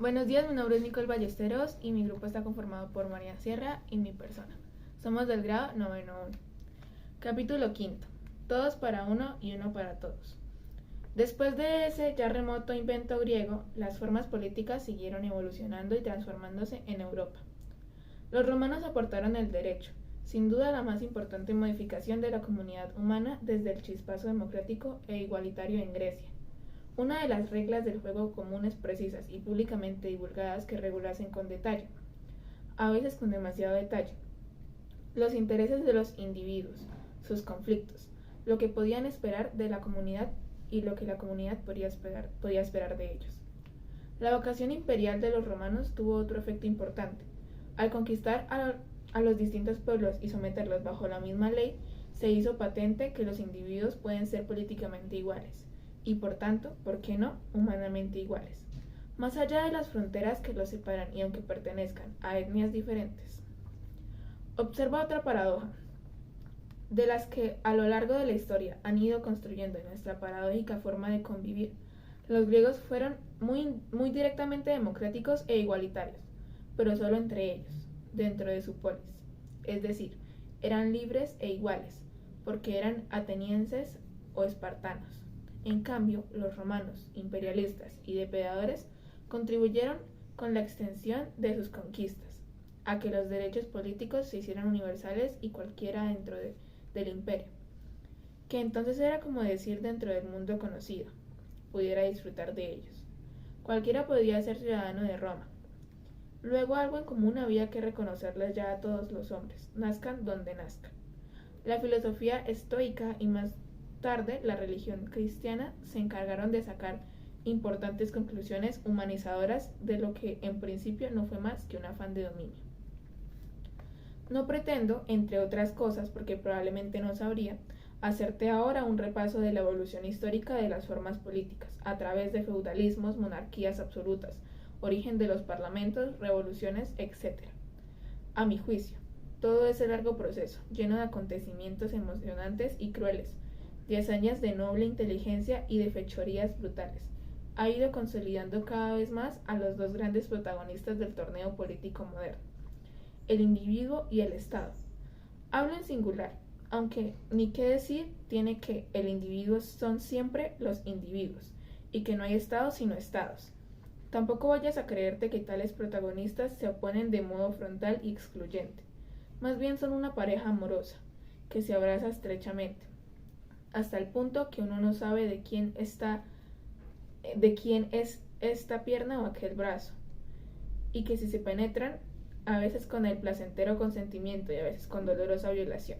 Buenos días, mi nombre es Nicole Ballesteros y mi grupo está conformado por María Sierra y mi persona. Somos del grado noveno 1. Capítulo quinto. Todos para uno y uno para todos. Después de ese ya remoto invento griego, las formas políticas siguieron evolucionando y transformándose en Europa. Los romanos aportaron el derecho, sin duda la más importante modificación de la comunidad humana desde el chispazo democrático e igualitario en Grecia. Una de las reglas del juego comunes, precisas y públicamente divulgadas que regulasen con detalle, a veces con demasiado detalle, los intereses de los individuos, sus conflictos, lo que podían esperar de la comunidad y lo que la comunidad podía esperar de ellos. La vocación imperial de los romanos tuvo otro efecto importante. Al conquistar a los distintos pueblos y someterlos bajo la misma ley, se hizo patente que los individuos pueden ser políticamente iguales y, por tanto, ¿por qué no?, humanamente iguales, más allá de las fronteras que los separan y aunque pertenezcan a etnias diferentes. Observa otra paradoja, de las que a lo largo de la historia han ido construyendo nuestra paradójica forma de convivir. Los griegos fueron muy directamente democráticos e igualitarios, pero solo entre ellos, dentro de su polis, es decir, eran libres e iguales, porque eran atenienses o espartanos. En cambio, los romanos, imperialistas y depredadores, contribuyeron con la extensión de sus conquistas a que los derechos políticos se hicieran universales y cualquiera dentro del imperio, que entonces era como decir dentro del mundo conocido, pudiera disfrutar de ellos. Cualquiera podía ser ciudadano de Roma. Luego algo en común había que reconocerles ya a todos los hombres, nazcan donde nazcan. La filosofía estoica y más tarde la religión cristiana se encargaron de sacar importantes conclusiones humanizadoras de lo que en principio no fue más que un afán de dominio. No pretendo, entre otras cosas, porque probablemente no sabría, hacerte ahora un repaso de la evolución histórica de las formas políticas, a través de feudalismos, monarquías absolutas, origen de los parlamentos, revoluciones, etc. A mi juicio, todo ese largo proceso, lleno de acontecimientos emocionantes y crueles, de hazañas de noble inteligencia y de fechorías brutales, ha ido consolidando cada vez más a los dos grandes protagonistas del torneo político moderno, el individuo y el Estado. Hablo en singular, aunque ni qué decir tiene que el individuo son siempre los individuos, y que no hay Estados sino Estados. Tampoco vayas a creerte que tales protagonistas se oponen de modo frontal y excluyente. Más bien son una pareja amorosa, que se abraza estrechamente, hasta el punto que uno no sabe de quién es esta pierna o aquel brazo, y que si se penetran, a veces con el placentero consentimiento y a veces con dolorosa violación.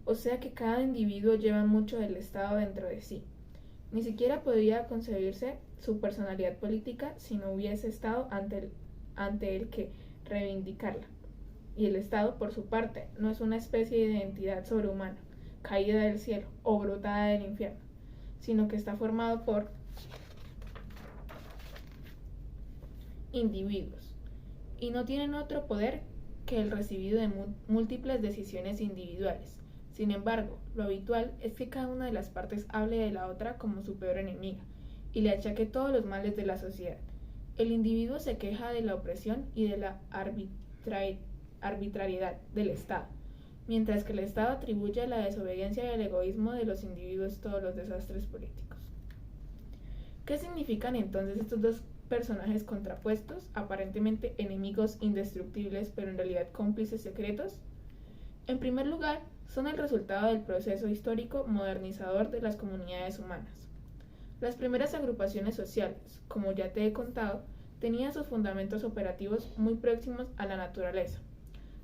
O sea que cada individuo lleva mucho del Estado dentro de sí. Ni siquiera podría concebirse su personalidad política si no hubiese Estado ante el que reivindicarla. Y el Estado, por su parte, no es una especie de entidad sobrehumana, caída del cielo o brotada del infierno, sino que está formado por individuos, y no tienen otro poder que el recibido de múltiples decisiones individuales. Sin embargo, lo habitual es que cada una de las partes hable de la otra como su peor enemiga, y le achaque todos los males de la sociedad. El individuo se queja de la opresión y de la arbitrariedad del Estado, mientras que el Estado atribuye a la desobediencia y al egoísmo de los individuos todos los desastres políticos. ¿Qué significan entonces estos dos personajes contrapuestos, aparentemente enemigos indestructibles, pero en realidad cómplices secretos? En primer lugar, son el resultado del proceso histórico modernizador de las comunidades humanas. Las primeras agrupaciones sociales, como ya te he contado, tenían sus fundamentos operativos muy próximos a la naturaleza.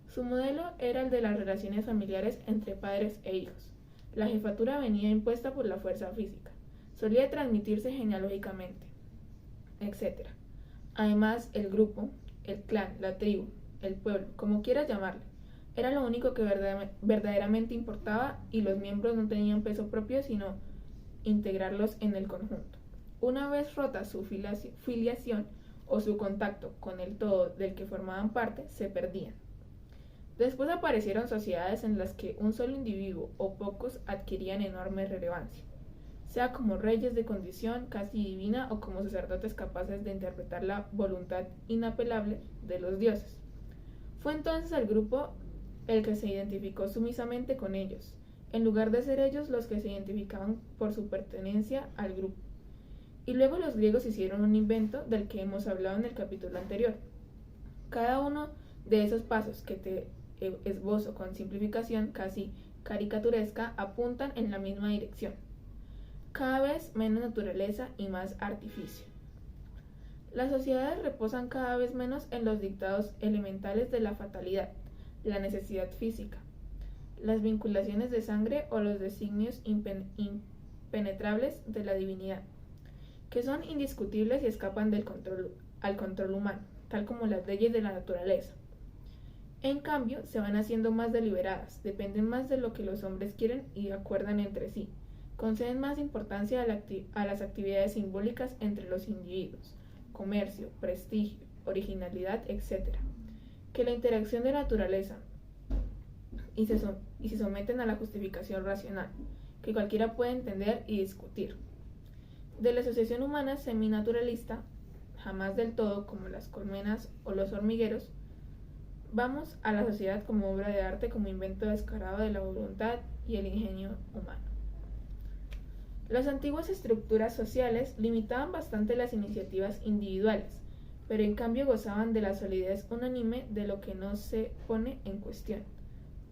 Su modelo era el de las relaciones familiares entre padres e hijos. La jefatura venía impuesta por la fuerza física, solía transmitirse genealógicamente, etc. Además, el grupo, el clan, la tribu, el pueblo, como quieras llamarle, era lo único que verdaderamente importaba, y los miembros no tenían peso propio sino integrarlos en el conjunto. Una vez rota su filiación o su contacto con el todo del que formaban parte, se perdían. Después aparecieron sociedades en las que un solo individuo o pocos adquirían enorme relevancia. sea como reyes de condición casi divina o como sacerdotes capaces de interpretar la voluntad inapelable de los dioses. Fue entonces el grupo el que se identificó sumisamente con ellos, en lugar de ser ellos los que se identificaban por su pertenencia al grupo. Y luego los griegos hicieron un invento del que hemos hablado en el capítulo anterior. Cada uno de esos pasos que te esbozo con simplificación casi caricaturesca apuntan en la misma dirección. Cada vez menos naturaleza y más artificio. Las sociedades reposan cada vez menos en los dictados elementales de la fatalidad, la necesidad física, las vinculaciones de sangre o los designios impenetrables de la divinidad, que son indiscutibles y escapan al control humano, tal como las leyes de la naturaleza. En cambio, se van haciendo más deliberadas, dependen más de lo que los hombres quieren y acuerdan entre sí, conceden más importancia a las actividades simbólicas entre los individuos, comercio, prestigio, originalidad, etc., que la interacción de naturaleza, y se someten a la justificación racional, que cualquiera puede entender y discutir. De la asociación humana seminaturalista, jamás del todo como las colmenas o los hormigueros, vamos a la sociedad como obra de arte, como invento descarado de la voluntad y el ingenio humano. Las antiguas estructuras sociales limitaban bastante las iniciativas individuales, pero en cambio gozaban de la solidez unánime de lo que no se pone en cuestión.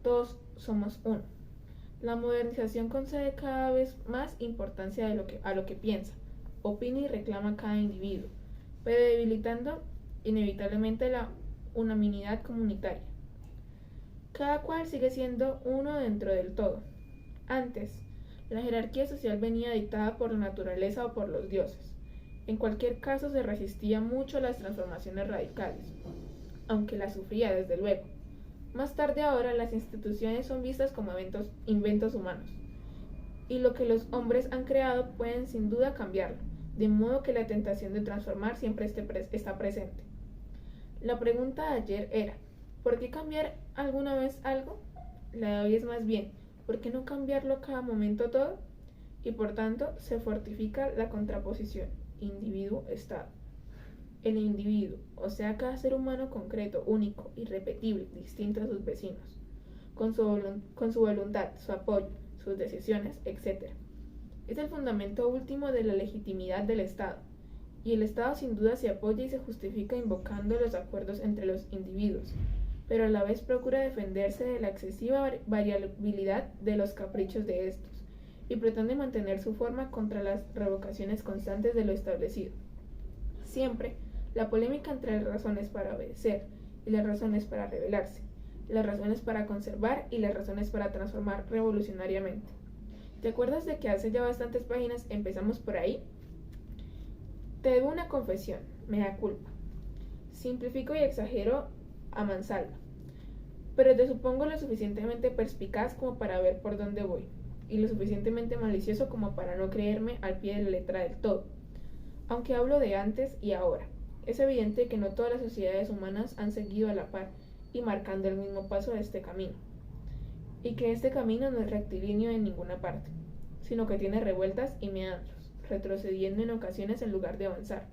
Todos somos uno. La modernización concede cada vez más importancia a lo que piensa, opina y reclama cada individuo, pero debilitando inevitablemente la unanimidad comunitaria. Cada cual sigue siendo uno dentro del todo. Antes, la jerarquía social venía dictada por la naturaleza o por los dioses. En cualquier caso se resistía mucho a las transformaciones radicales, aunque las sufría desde luego. Más tarde ahora las instituciones son vistas como inventos humanos, y lo que los hombres han creado pueden sin duda cambiarlo, de modo que la tentación de transformar siempre está presente. La pregunta de ayer era, ¿por qué cambiar alguna vez algo? La de hoy es más bien, ¿por qué no cambiarlo a cada momento todo? Y por tanto se fortifica la contraposición individuo-estado. El individuo, o sea, cada ser humano concreto, único, irrepetible, distinto a sus vecinos, con su voluntad, su apoyo, sus decisiones, etc. Es el fundamento último de la legitimidad del Estado, y el Estado sin duda se apoya y se justifica invocando los acuerdos entre los individuos, pero a la vez procura defenderse de la excesiva variabilidad de los caprichos de estos, y pretende mantener su forma contra las revocaciones constantes de lo establecido. Siempre, la polémica entre las razones para obedecer y las razones para rebelarse, las razones para conservar y las razones para transformar revolucionariamente. ¿Te acuerdas de que hace ya bastantes páginas empezamos por ahí? Te debo una confesión, me da culpa. Simplifico y exagero a mansalva, pero te supongo lo suficientemente perspicaz como para ver por dónde voy, y lo suficientemente malicioso como para no creerme al pie de la letra del todo. Aunque hablo de antes y ahora, es evidente que no todas las sociedades humanas han seguido a la par y marcando el mismo paso de este camino, y que este camino no es rectilíneo en ninguna parte, sino que tiene revueltas y meandros, retrocediendo en ocasiones en lugar de avanzar.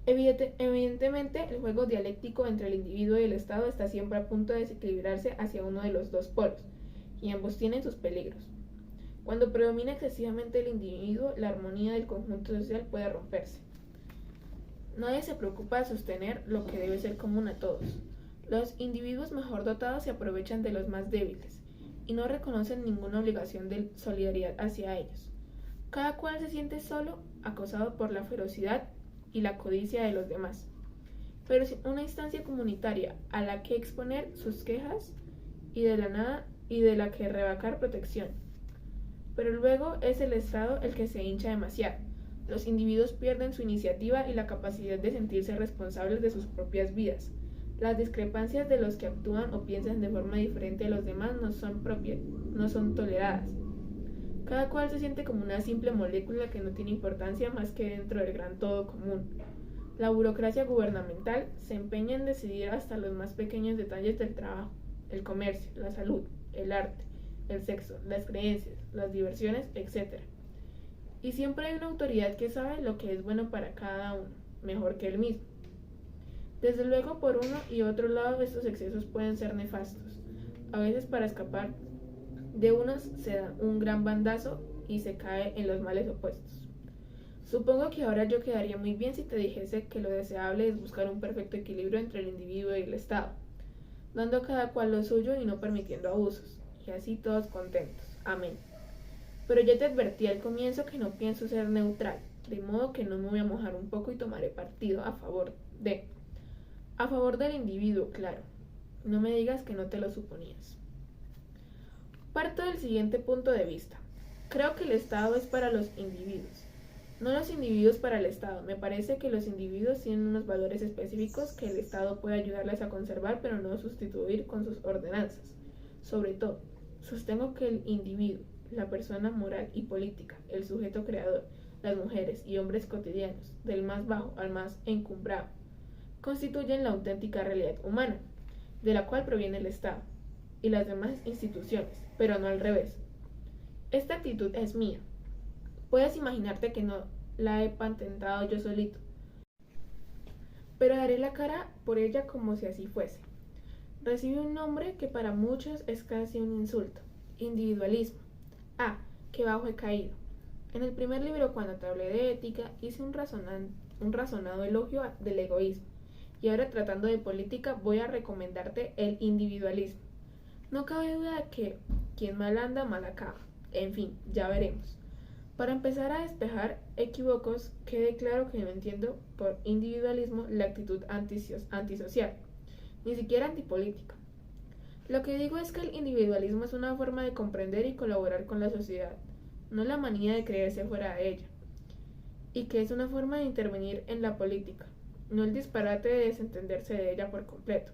Evidentemente, el juego dialéctico entre el individuo y el Estado está siempre a punto de desequilibrarse hacia uno de los dos polos, y ambos tienen sus peligros. Cuando predomina excesivamente el individuo, la armonía del conjunto social puede romperse. Nadie se preocupa de sostener lo que debe ser común a todos. Los individuos mejor dotados se aprovechan de los más débiles, y no reconocen ninguna obligación de solidaridad hacia ellos. Cada cual se siente solo, acosado por la ferocidad y la codicia de los demás, pero sin una instancia comunitaria a la que exponer sus quejas y de la que revocar protección. Pero luego es el Estado el que se hincha demasiado. Los individuos pierden su iniciativa y la capacidad de sentirse responsables de sus propias vidas. Las discrepancias de los que actúan o piensan de forma diferente a los demás no son toleradas. Cada cual se siente como una simple molécula que no tiene importancia más que dentro del gran todo común. La burocracia gubernamental se empeña en decidir hasta los más pequeños detalles del trabajo, el comercio, la salud, el arte, el sexo, las creencias, las diversiones, etc. y siempre hay una autoridad que sabe lo que es bueno para cada uno, mejor que él mismo. Desde luego, por uno y otro lado, estos excesos pueden ser nefastos. A veces, para escapar de unos se da un gran bandazo y se cae en los males opuestos. Supongo que ahora yo quedaría muy bien si te dijese que lo deseable es buscar un perfecto equilibrio entre el individuo y el Estado, dando a cada cual lo suyo y no permitiendo abusos, y así todos contentos. Amén. Pero ya te advertí al comienzo que no pienso ser neutral, de modo que no me voy a mojar un poco y tomaré partido a favor del individuo, claro. No me digas que no te lo suponías. Parto del siguiente punto de vista. Creo que el Estado es para los individuos, no los individuos para el Estado. Me parece que los individuos tienen unos valores específicos que el Estado puede ayudarles a conservar, pero no sustituir con sus ordenanzas. Sobre todo, sostengo que el individuo, la persona moral y política, el sujeto creador, las mujeres y hombres cotidianos, del más bajo al más encumbrado, constituyen la auténtica realidad humana, de la cual proviene el Estado y las demás instituciones, pero no al revés. Esta actitud es mía. Puedes imaginarte que no la he patentado yo solito, pero daré la cara por ella como si así fuese. Recibe un nombre que para muchos es casi un insulto: individualismo. Ah, qué bajo he caído. En el primer libro, cuando te hablé de ética, hice un razonado elogio del egoísmo, y ahora, tratando de política, voy a recomendarte el individualismo. No cabe duda de que quien mal anda, mal acaba. En fin, ya veremos. Para empezar a despejar equívocos, quede claro que no entiendo por individualismo la actitud antisocial, ni siquiera antipolítica. Lo que digo es que el individualismo es una forma de comprender y colaborar con la sociedad, no la manía de creerse fuera de ella, y que es una forma de intervenir en la política, no el disparate de desentenderse de ella por completo.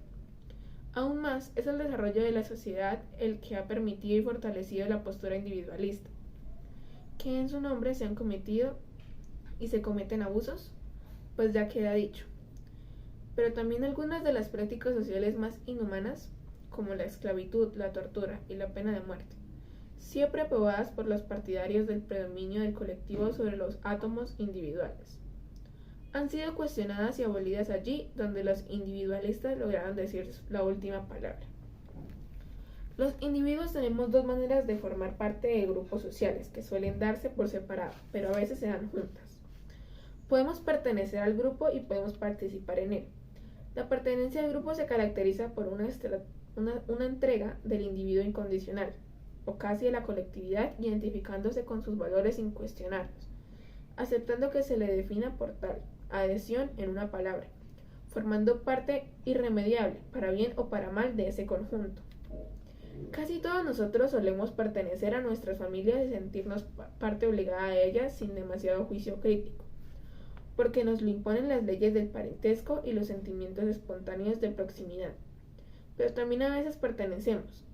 Aún más, es el desarrollo de la sociedad el que ha permitido y fortalecido la postura individualista. ¿Que en su nombre se han cometido y se cometen abusos? Pues ya queda dicho. Pero también algunas de las prácticas sociales más inhumanas, como la esclavitud, la tortura y la pena de muerte, siempre aprobadas por los partidarios del predominio del colectivo sobre los átomos individuales, han sido cuestionadas y abolidas allí donde los individualistas lograron decir la última palabra. Los individuos tenemos dos maneras de formar parte de grupos sociales que suelen darse por separado, pero a veces se dan juntas. Podemos pertenecer al grupo y podemos participar en él. La pertenencia al grupo se caracteriza por una entrega del individuo incondicional, o casi de la colectividad, identificándose con sus valores incuestionables, aceptando que se le defina por tal, adhesión en una palabra, formando parte irremediable, para bien o para mal, de ese conjunto. Casi todos nosotros solemos pertenecer a nuestras familias y sentirnos parte obligada de ellas sin demasiado juicio crítico, porque nos lo imponen las leyes del parentesco y los sentimientos espontáneos de proximidad. Pero también a veces pertenecemos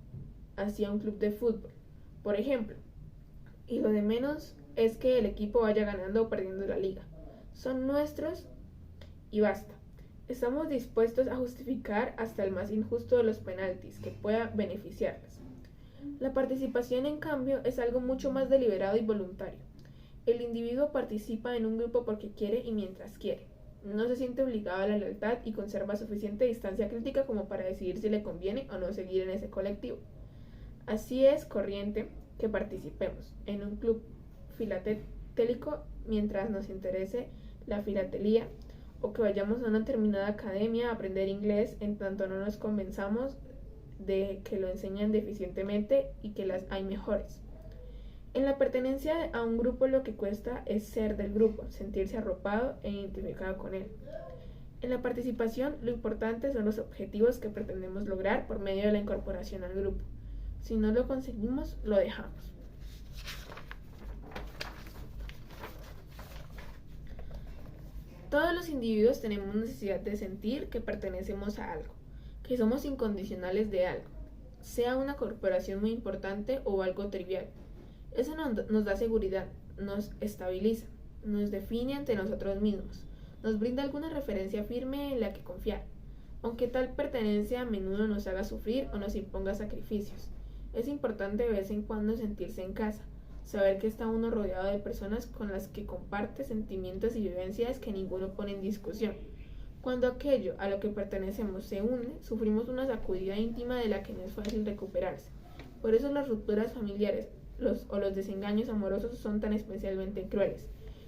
hacia un club de fútbol, por ejemplo, y lo de menos es que el equipo vaya ganando o perdiendo la liga. Son nuestros y basta. Estamos dispuestos a justificar hasta el más injusto de los penaltis que pueda beneficiarles. La participación, en cambio, es algo mucho más deliberado y voluntario. El individuo participa en un grupo porque quiere y mientras quiere. No se siente obligado a la lealtad y conserva suficiente distancia crítica como para decidir si le conviene o no seguir en ese colectivo. Así es corriente que participemos en un club filatélico mientras nos interese la filatelía, o que vayamos a una determinada academia a aprender inglés en tanto no nos convenzamos de que lo enseñan deficientemente y que las hay mejores. En la pertenencia a un grupo lo que cuesta es ser del grupo, sentirse arropado e identificado con él. En la participación lo importante son los objetivos que pretendemos lograr por medio de la incorporación al grupo. Si no lo conseguimos, lo dejamos. Todos los individuos tenemos necesidad de sentir que pertenecemos a algo, que somos incondicionales de algo, sea una corporación muy importante o algo trivial. Eso nos da seguridad, nos estabiliza, nos define ante nosotros mismos, nos brinda alguna referencia firme en la que confiar, aunque tal pertenencia a menudo nos haga sufrir o nos imponga sacrificios. Es importante de vez en cuando sentirse en casa, saber que está uno rodeado de personas con las que comparte sentimientos y vivencias que ninguno pone en discusión. Cuando aquello a lo que pertenecemos se une, sufrimos una sacudida íntima de la que no es fácil recuperarse. Por eso las rupturas familiares los desengaños amorosos son tan especialmente crueles.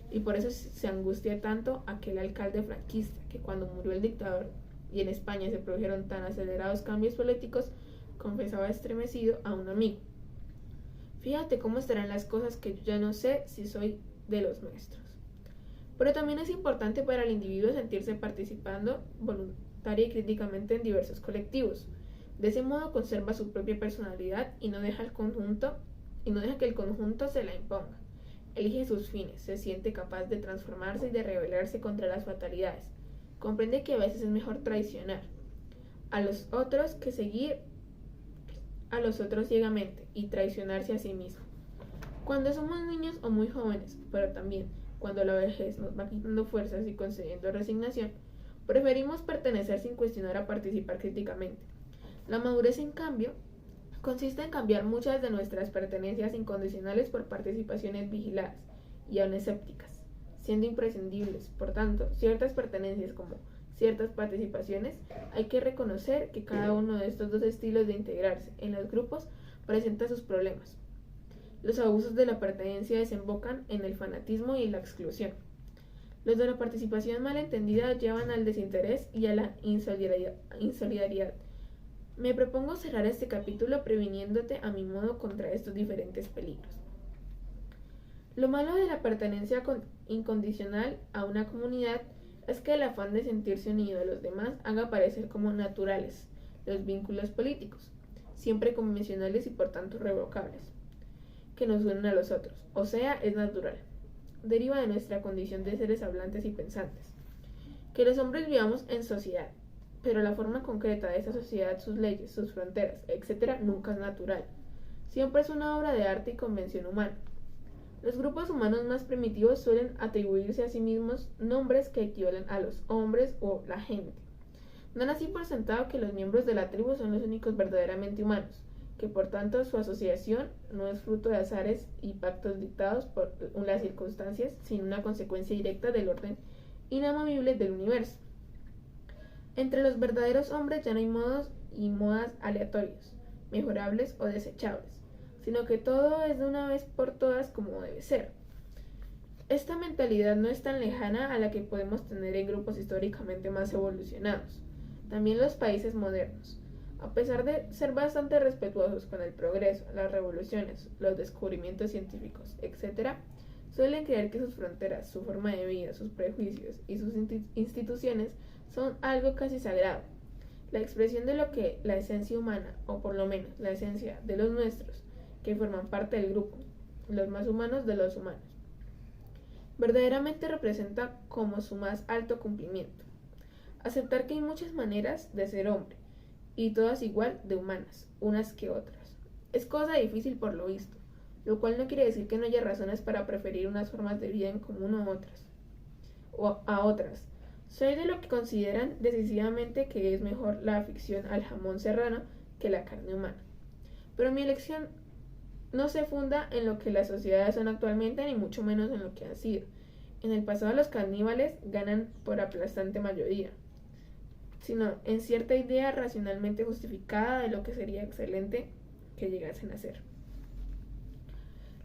Y por eso se angustia tanto aquel alcalde franquista, que cuando murió el dictador y en España se produjeron tan acelerados cambios políticos, confesaba estremecido a un amigo: fíjate cómo estarán las cosas, que yo ya no sé si soy de los nuestros. Pero también es importante para el individuo sentirse participando voluntaria y críticamente en diversos colectivos. De ese modo conserva su propia personalidad y no deja que el conjunto se la imponga. Elige sus fines, se siente capaz de transformarse y de rebelarse contra las fatalidades. Comprende que a veces es mejor traicionar a los otros que seguir a los otros ciegamente y traicionarse a sí mismo. Cuando somos niños o muy jóvenes, pero también cuando la vejez nos va quitando fuerzas y concediendo resignación, preferimos pertenecer sin cuestionar a participar críticamente. La madurez, en cambio, consiste en cambiar muchas de nuestras pertenencias incondicionales por participaciones vigiladas y aún escépticas, siendo imprescindibles, por tanto, ciertas pertenencias como ciertas participaciones. Hay que reconocer que cada uno de estos dos estilos de integrarse en los grupos presenta sus problemas. Los abusos de la pertenencia desembocan en el fanatismo y la exclusión. Los de la participación malentendida llevan al desinterés y a la insolidaridad. Me propongo cerrar este capítulo previniéndote a mi modo contra estos diferentes peligros. Lo malo de la pertenencia incondicional a una comunidad es que el afán de sentirse unido a los demás haga parecer como naturales los vínculos políticos, siempre convencionales y por tanto revocables, que nos unen a los otros, o sea, es natural. Deriva de nuestra condición de seres hablantes y pensantes. Que los hombres vivamos en sociedad, pero la forma concreta de esa sociedad, sus leyes, sus fronteras, etc., nunca es natural. Siempre es una obra de arte y convención humana. Los grupos humanos más primitivos suelen atribuirse a sí mismos nombres que equivalen a los hombres o la gente. Dan así por sentado que los miembros de la tribu son los únicos verdaderamente humanos, que por tanto su asociación no es fruto de azares y pactos dictados por las circunstancias, sino una consecuencia directa del orden inamovible del universo. Entre los verdaderos hombres ya no hay modos y modas aleatorios, mejorables o desechables, sino que todo es de una vez por todas como debe ser. Esta mentalidad no es tan lejana a la que podemos tener en grupos históricamente más evolucionados. También los países modernos, a pesar de ser bastante respetuosos con el progreso, las revoluciones, los descubrimientos científicos, etc., suelen creer que sus fronteras, su forma de vida, sus prejuicios y sus instituciones son algo casi sagrado, la expresión de lo que la esencia humana, o por lo menos la esencia de los nuestros, que forman parte del grupo, los más humanos de los humanos, verdaderamente representa como su más alto cumplimiento. Aceptar que hay muchas maneras de ser hombre, y todas igual de humanas, unas que otras. Es cosa difícil por lo visto, lo cual no quiere decir que no haya razones para preferir unas formas de vida en común a otras. Soy de lo que consideran decisivamente que es mejor la afición al jamón serrano que la carne humana. Pero mi elección no se funda en lo que las sociedades son actualmente, ni mucho menos en lo que han sido. En el pasado los caníbales ganan por aplastante mayoría, sino en cierta idea racionalmente justificada de lo que sería excelente que llegasen a ser.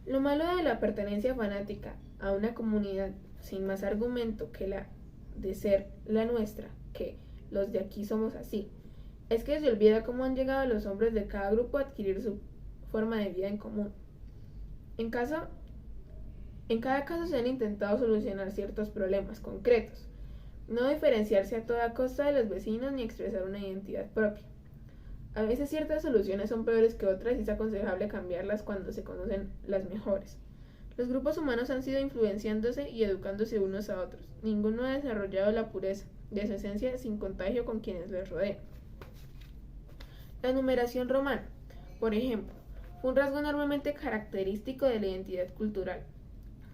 Lo malo de la pertenencia fanática a una comunidad sin más argumento que la de ser la nuestra, que los de aquí somos así, es que se olvida cómo han llegado los hombres de cada grupo a adquirir su forma de vida en común. En cada caso se han intentado solucionar ciertos problemas concretos, no diferenciarse a toda costa de los vecinos ni expresar una identidad propia. A veces ciertas soluciones son peores que otras y es aconsejable cambiarlas cuando se conocen las mejores. Los grupos humanos han sido influenciándose y educándose unos a otros. Ninguno ha desarrollado la pureza de su esencia sin contagio con quienes les rodean. La numeración romana, por ejemplo, fue un rasgo enormemente característico de la identidad cultural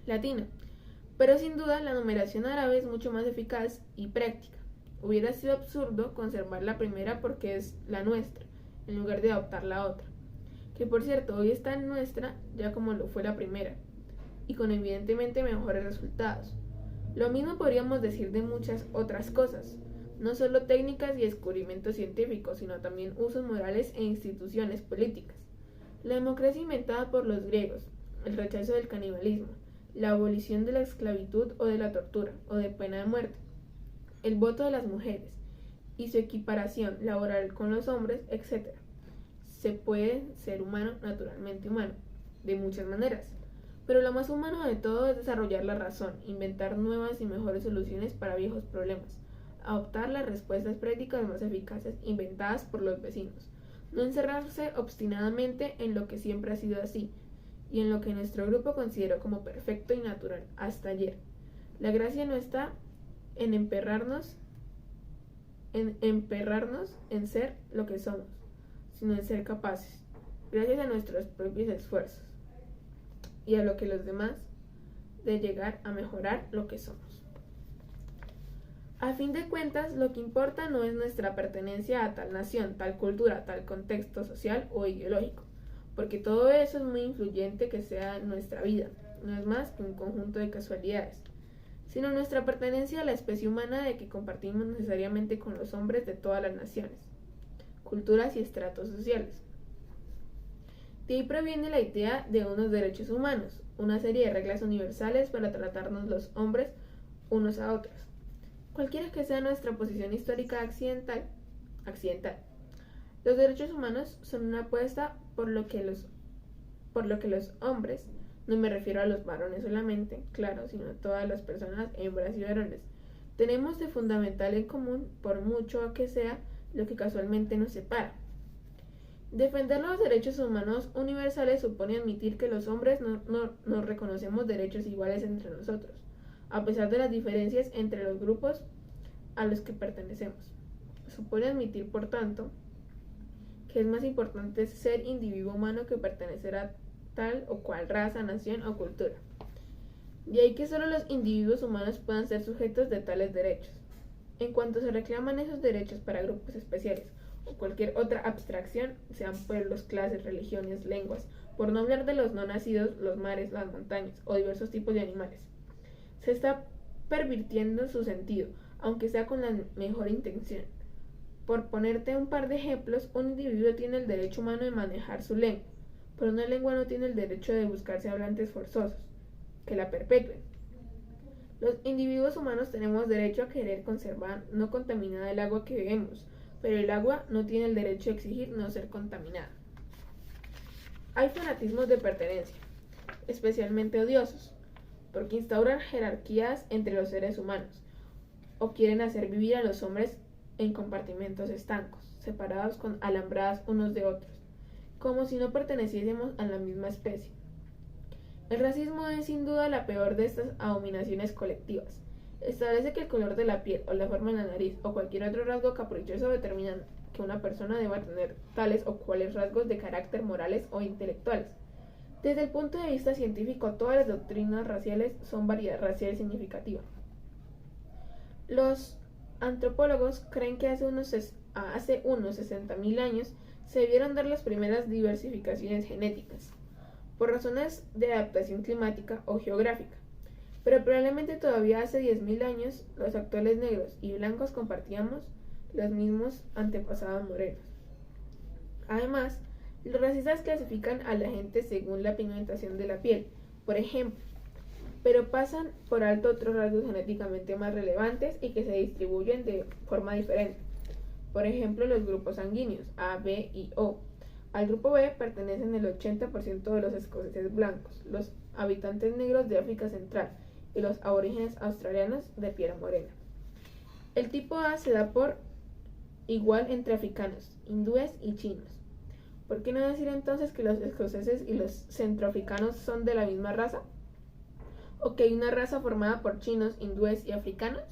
latina, pero sin duda la numeración árabe es mucho más eficaz y práctica. Hubiera sido absurdo conservar la primera porque es la nuestra, en lugar de adoptar la otra. que por cierto hoy está en nuestra ya como lo fue la primera, y con evidentemente mejores resultados. Lo mismo podríamos decir de muchas otras cosas, no solo técnicas y descubrimientos científicos, sino también usos morales e instituciones políticas. La democracia inventada por los griegos, el rechazo del canibalismo, la abolición de la esclavitud o de la tortura o de pena de muerte, el voto de las mujeres y su equiparación laboral con los hombres, etc. Se puede ser humano, naturalmente humano, de muchas maneras. Pero lo más humano de todo es desarrollar la razón, inventar nuevas y mejores soluciones para viejos problemas, adoptar las respuestas prácticas más eficaces inventadas por los vecinos, no encerrarse obstinadamente en lo que siempre ha sido así, y en lo que nuestro grupo consideró como perfecto y natural hasta ayer. La gracia no está en emperrarnos en ser lo que somos, sino en ser capaces, gracias a nuestros propios esfuerzos y a lo que los demás, de llegar a mejorar lo que somos. A fin de cuentas, lo que importa no es nuestra pertenencia a tal nación, tal cultura, tal contexto social o ideológico, porque todo eso es muy influyente que sea en nuestra vida, no es más que un conjunto de casualidades, sino nuestra pertenencia a la especie humana de que compartimos necesariamente con los hombres de todas las naciones, culturas y estratos sociales. De ahí proviene la idea de unos derechos humanos, una serie de reglas universales para tratarnos los hombres unos a otros. Cualquiera que sea nuestra posición histórica accidental, los derechos humanos son una apuesta por lo que los hombres, no me refiero a los varones solamente, claro, sino a todas las personas, hembras y varones, tenemos de fundamental en común, por mucho que sea lo que casualmente nos separa. Defender los derechos humanos universales supone admitir que los hombres no reconocemos derechos iguales entre nosotros, a pesar de las diferencias entre los grupos a los que pertenecemos. Supone admitir, por tanto, que es más importante ser individuo humano que pertenecer a tal o cual raza, nación o cultura. De ahí que solo los individuos humanos puedan ser sujetos de tales derechos. En cuanto se reclaman esos derechos para grupos especiales o cualquier otra abstracción, sean pueblos, clases, religiones, lenguas, por no hablar de los no nacidos, los mares, las montañas o diversos tipos de animales, se está pervirtiendo su sentido, aunque sea con la mejor intención. Por ponerte un par de ejemplos, un individuo tiene el derecho humano de manejar su lengua, pero una lengua no tiene el derecho de buscarse hablantes forzosos, que la perpetúen. Los individuos humanos tenemos derecho a querer conservar no contaminada el agua que bebemos, pero el agua no tiene el derecho a exigir no ser contaminada. Hay fanatismos de pertenencia, especialmente odiosos, porque instauran jerarquías entre los seres humanos, o quieren hacer vivir a los hombres en compartimentos estancos, separados con alambradas unos de otros, como si no perteneciésemos a la misma especie. El racismo es sin duda la peor de estas abominaciones colectivas. Establece que el color de la piel o la forma de la nariz o cualquier otro rasgo caprichoso determinan que una persona deba tener tales o cuales rasgos de carácter morales o intelectuales. Desde el punto de vista científico, todas las doctrinas raciales son variedad racial significativa. Los antropólogos creen que hace unos 60.000 años se debieron dar las primeras diversificaciones genéticas, por razones de adaptación climática o geográfica, pero probablemente todavía hace 10.000 años los actuales negros y blancos compartíamos los mismos antepasados morenos. Además, los racistas clasifican a la gente según la pigmentación de la piel, por ejemplo, pero pasan por alto otros rasgos genéticamente más relevantes y que se distribuyen de forma diferente. Por ejemplo, los grupos sanguíneos A, B y O. Al grupo B pertenecen el 80% de los escoceses blancos, los habitantes negros de África Central y los aborígenes australianos de piel morena. El tipo A se da por igual entre africanos, hindúes y chinos. ¿Por qué no decir entonces que los escoceses y los centroafricanos son de la misma raza? ¿O que hay una raza formada por chinos, hindúes y africanos?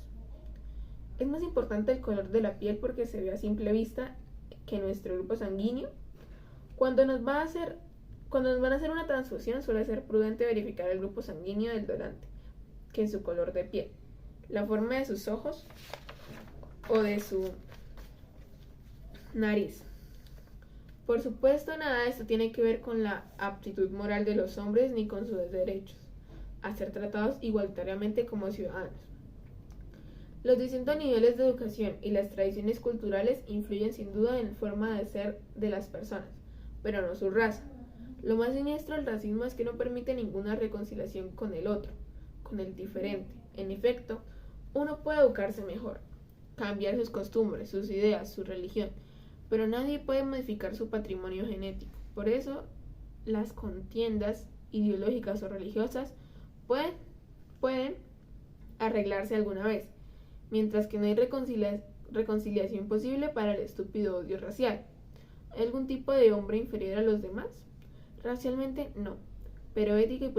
Es más importante el color de la piel porque se ve a simple vista que nuestro grupo sanguíneo. Cuando nos van a hacer una transfusión, suele ser prudente verificar el grupo sanguíneo del donante, que es su color de piel, la forma de sus ojos o de su nariz. Por supuesto, nada de esto tiene que ver con la aptitud moral de los hombres ni con sus derechos a ser tratados igualitariamente como ciudadanos. Los distintos niveles de educación y las tradiciones culturales influyen sin duda en la forma de ser de las personas, pero no su raza. Lo más siniestro del racismo es que no permite ninguna reconciliación con el otro, con el diferente. En efecto, uno puede educarse mejor, cambiar sus costumbres, sus ideas, su religión, pero nadie puede modificar su patrimonio genético. Por eso, las contiendas ideológicas o religiosas pueden arreglarse alguna vez, mientras que no hay reconciliación posible para el estúpido odio racial. ¿Hay algún tipo de hombre inferior a los demás? Racialmente no, pero ética y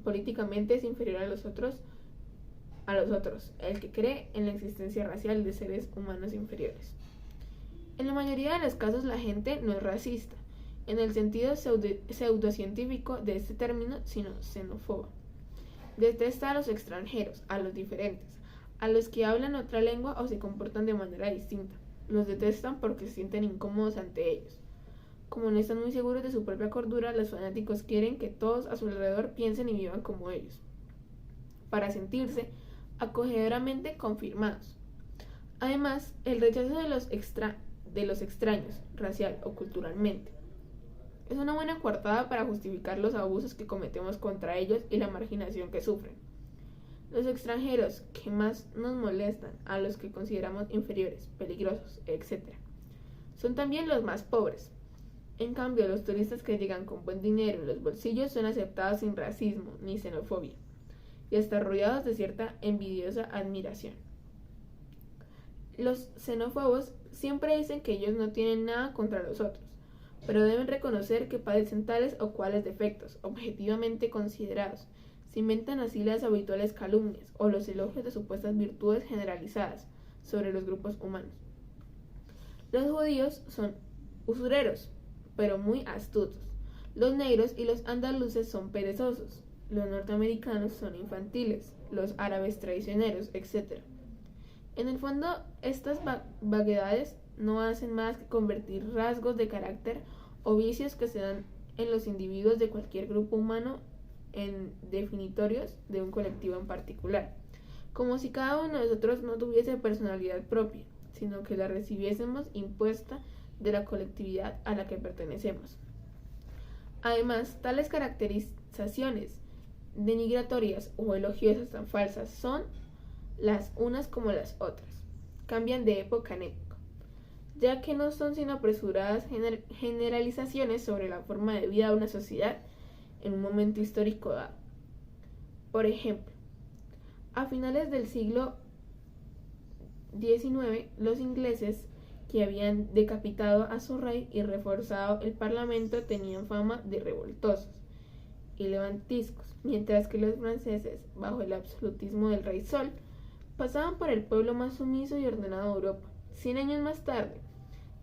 políticamente es inferior a los otros, el que cree en la existencia racial de seres humanos inferiores. En la mayoría de los casos la gente no es racista, en el sentido pseudocientífico de este término, sino xenófoba. Detesta a los extranjeros, a los diferentes, a los que hablan otra lengua o se comportan de manera distinta. Los detestan porque se sienten incómodos ante ellos. Como no están muy seguros de su propia cordura, los fanáticos quieren que todos a su alrededor piensen y vivan como ellos, para sentirse acogedoramente confirmados. Además, el rechazo de los extraños, racial o culturalmente, es una buena coartada para justificar los abusos que cometemos contra ellos y la marginación que sufren. Los extranjeros que más nos molestan, a los que consideramos inferiores, peligrosos, etc., son también los más pobres. En cambio, los turistas que llegan con buen dinero en los bolsillos son aceptados sin racismo ni xenofobia, y hasta rodeados de cierta envidiosa admiración. Los xenófobos siempre dicen que ellos no tienen nada contra los otros, pero deben reconocer que padecen tales o cuales defectos, objetivamente considerados. Se inventan así las habituales calumnias o los elogios de supuestas virtudes generalizadas sobre los grupos humanos. Los judíos son usureros, pero muy astutos. Los negros y los andaluces son perezosos. Los norteamericanos son infantiles, los árabes traicioneros, etc. En el fondo, estas vaguedades no hacen más que convertir rasgos de carácter o vicios que se dan en los individuos de cualquier grupo humano en definitorios de un colectivo en particular, como si cada uno de nosotros no tuviese personalidad propia, sino que la recibiésemos impuesta de la colectividad a la que pertenecemos. Además, tales caracterizaciones denigratorias o elogiosas tan falsas son las unas como las otras, cambian de época en época, ya que no son sino apresuradas generalizaciones sobre la forma de vida de una sociedad en un momento histórico dado. Por ejemplo, a finales del siglo XIX, los ingleses, que habían decapitado a su rey y reforzado el parlamento, tenían fama de revoltosos y levantiscos, mientras que los franceses, bajo el absolutismo del rey Sol, pasaban por el pueblo más sumiso y ordenado de Europa. 100 años más tarde,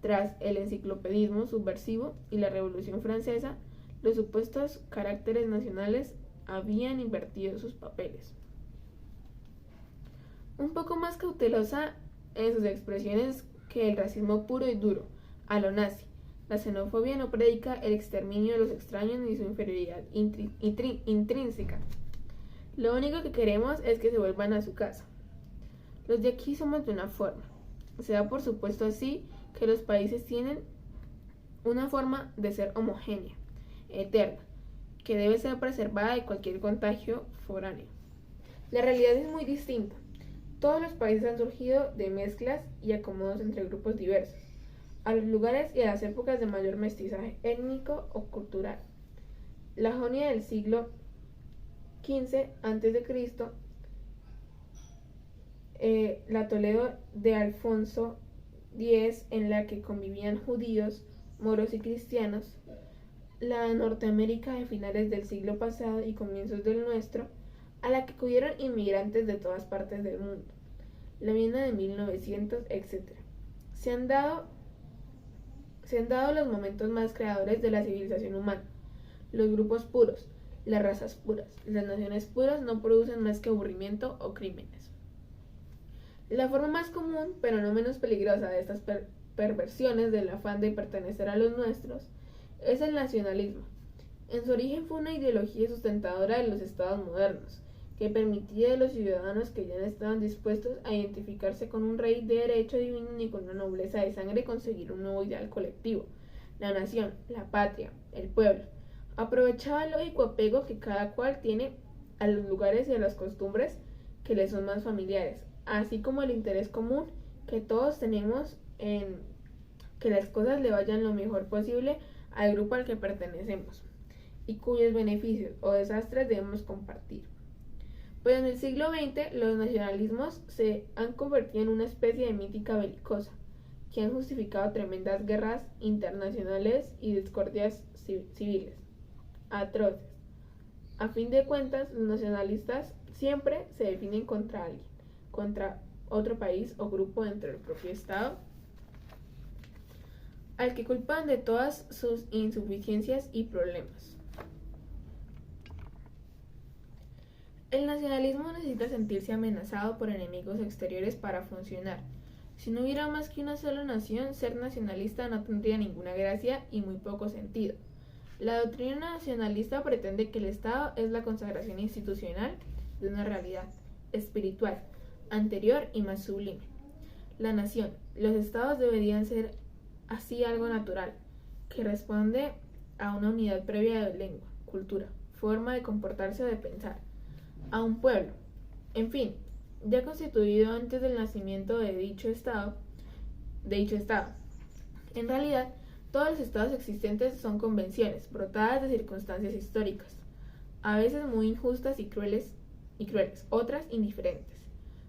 tras el enciclopedismo subversivo y la Revolución Francesa, los supuestos caracteres nacionales habían invertido sus papeles. Un poco más cautelosa en sus expresiones que el racismo puro y duro, a lo nazi, la xenofobia no predica el exterminio de los extraños ni su inferioridad intrínseca. Lo único que queremos es que se vuelvan a su casa. Los de aquí somos de una forma. Se da por supuesto así que los países tienen una forma de ser homogénea, eterna, que debe ser preservada de cualquier contagio foráneo. La realidad es muy distinta. Todos los países han surgido de mezclas y acomodos entre grupos diversos, a los lugares y a las épocas de mayor mestizaje étnico o cultural. La Jonia del siglo XV a.C., la Toledo de Alfonso X, en la que convivían judíos, moros y cristianos, la Norteamérica de finales del siglo pasado y comienzos del nuestro, a la que acudieron inmigrantes de todas partes del mundo, la Viena de 1900, etc. Se han dado los momentos más creadores de la civilización humana. Los grupos puros, las razas puras, las naciones puras no producen más que aburrimiento o crímenes. La forma más común, pero no menos peligrosa, de estas perversiones del afán de pertenecer a los nuestros, es el nacionalismo. En su origen fue una ideología sustentadora de los estados modernos, que permitía a los ciudadanos que ya no estaban dispuestos a identificarse con un rey de derecho divino ni con una nobleza de sangre conseguir un nuevo ideal colectivo, la nación, la patria, el pueblo. Aprovechaba el lógico apego que cada cual tiene a los lugares y a las costumbres que le son más familiares, así como el interés común que todos tenemos en que las cosas le vayan lo mejor posible al grupo al que pertenecemos y cuyos beneficios o desastres debemos compartir. Pues en el siglo XX los nacionalismos se han convertido en una especie de mítica belicosa que han justificado tremendas guerras internacionales y discordias civiles atroces. A fin de cuentas, los nacionalistas siempre se definen contra alguien, contra otro país o grupo dentro del propio Estado, al que culpan de todas sus insuficiencias y problemas. El nacionalismo necesita sentirse amenazado por enemigos exteriores para funcionar. Si no hubiera más que una sola nación, ser nacionalista no tendría ninguna gracia y muy poco sentido. La doctrina nacionalista pretende que el Estado es la consagración institucional de una realidad espiritual, anterior y más sublime. La nación, los estados deberían ser así algo natural, que responde a una unidad previa de lengua, cultura, forma de comportarse o de pensar, a un pueblo, en fin, ya constituido antes del nacimiento de dicho estado. En realidad, todos los estados existentes son convenciones, brotadas de circunstancias históricas, a veces muy injustas y crueles, otras indiferentes.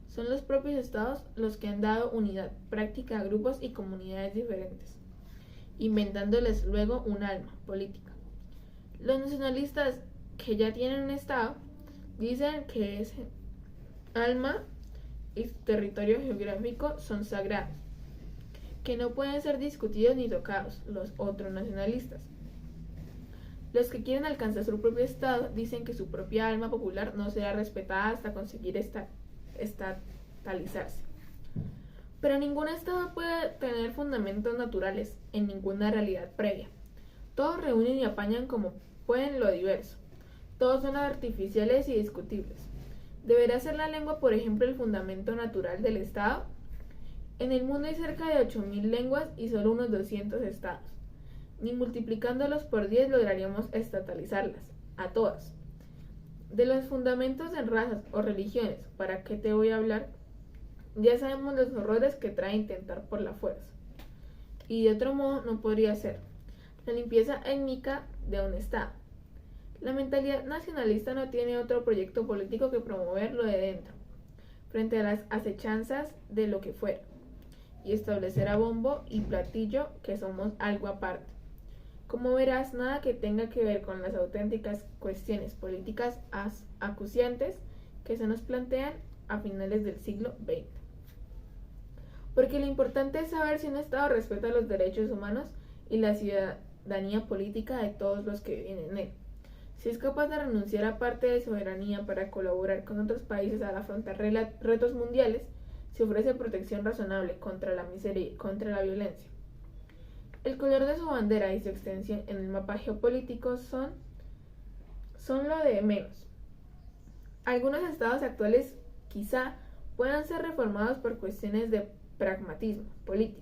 Son los propios estados los que han dado unidad práctica a grupos y comunidades diferentes, inventándoles luego un alma política. Los nacionalistas que ya tienen un estado dicen que ese alma y territorio geográfico son sagrados, que no pueden ser discutidos ni tocados. Los otros nacionalistas, los que quieren alcanzar su propio estado, dicen que su propia alma popular no será respetada hasta conseguir estatalizarse. Pero ningún estado puede tener fundamentos naturales en ninguna realidad previa. Todos reúnen y apañan como pueden lo diverso. Todos son artificiales y discutibles. ¿Deberá ser la lengua, por ejemplo, el fundamento natural del estado? En el mundo hay cerca de 8.000 lenguas y solo unos 200 estados. Ni multiplicándolos por 10 lograríamos estatalizarlas, a todas. De los fundamentos en razas o religiones, ¿para qué te voy a hablar? Ya sabemos los horrores que trae intentar por la fuerza. Y de otro modo no podría ser. La limpieza étnica de un estado. La mentalidad nacionalista no tiene otro proyecto político que promover lo de dentro, frente a las acechanzas de lo que fuera, y establecer a bombo y platillo que somos algo aparte. Como verás, nada que tenga que ver con las auténticas cuestiones políticas acuciantes que se nos plantean a finales del siglo XX. Porque lo importante es saber si un Estado respeta los derechos humanos y la ciudadanía política de todos los que viven en él. Si es capaz de renunciar a parte de soberanía para colaborar con otros países al afrontar retos mundiales, si ofrece protección razonable contra la miseria y contra la violencia. El color de su bandera y su extensión en el mapa geopolítico son lo de menos. Algunos estados actuales quizá puedan ser reformados por cuestiones de pragmatismo político,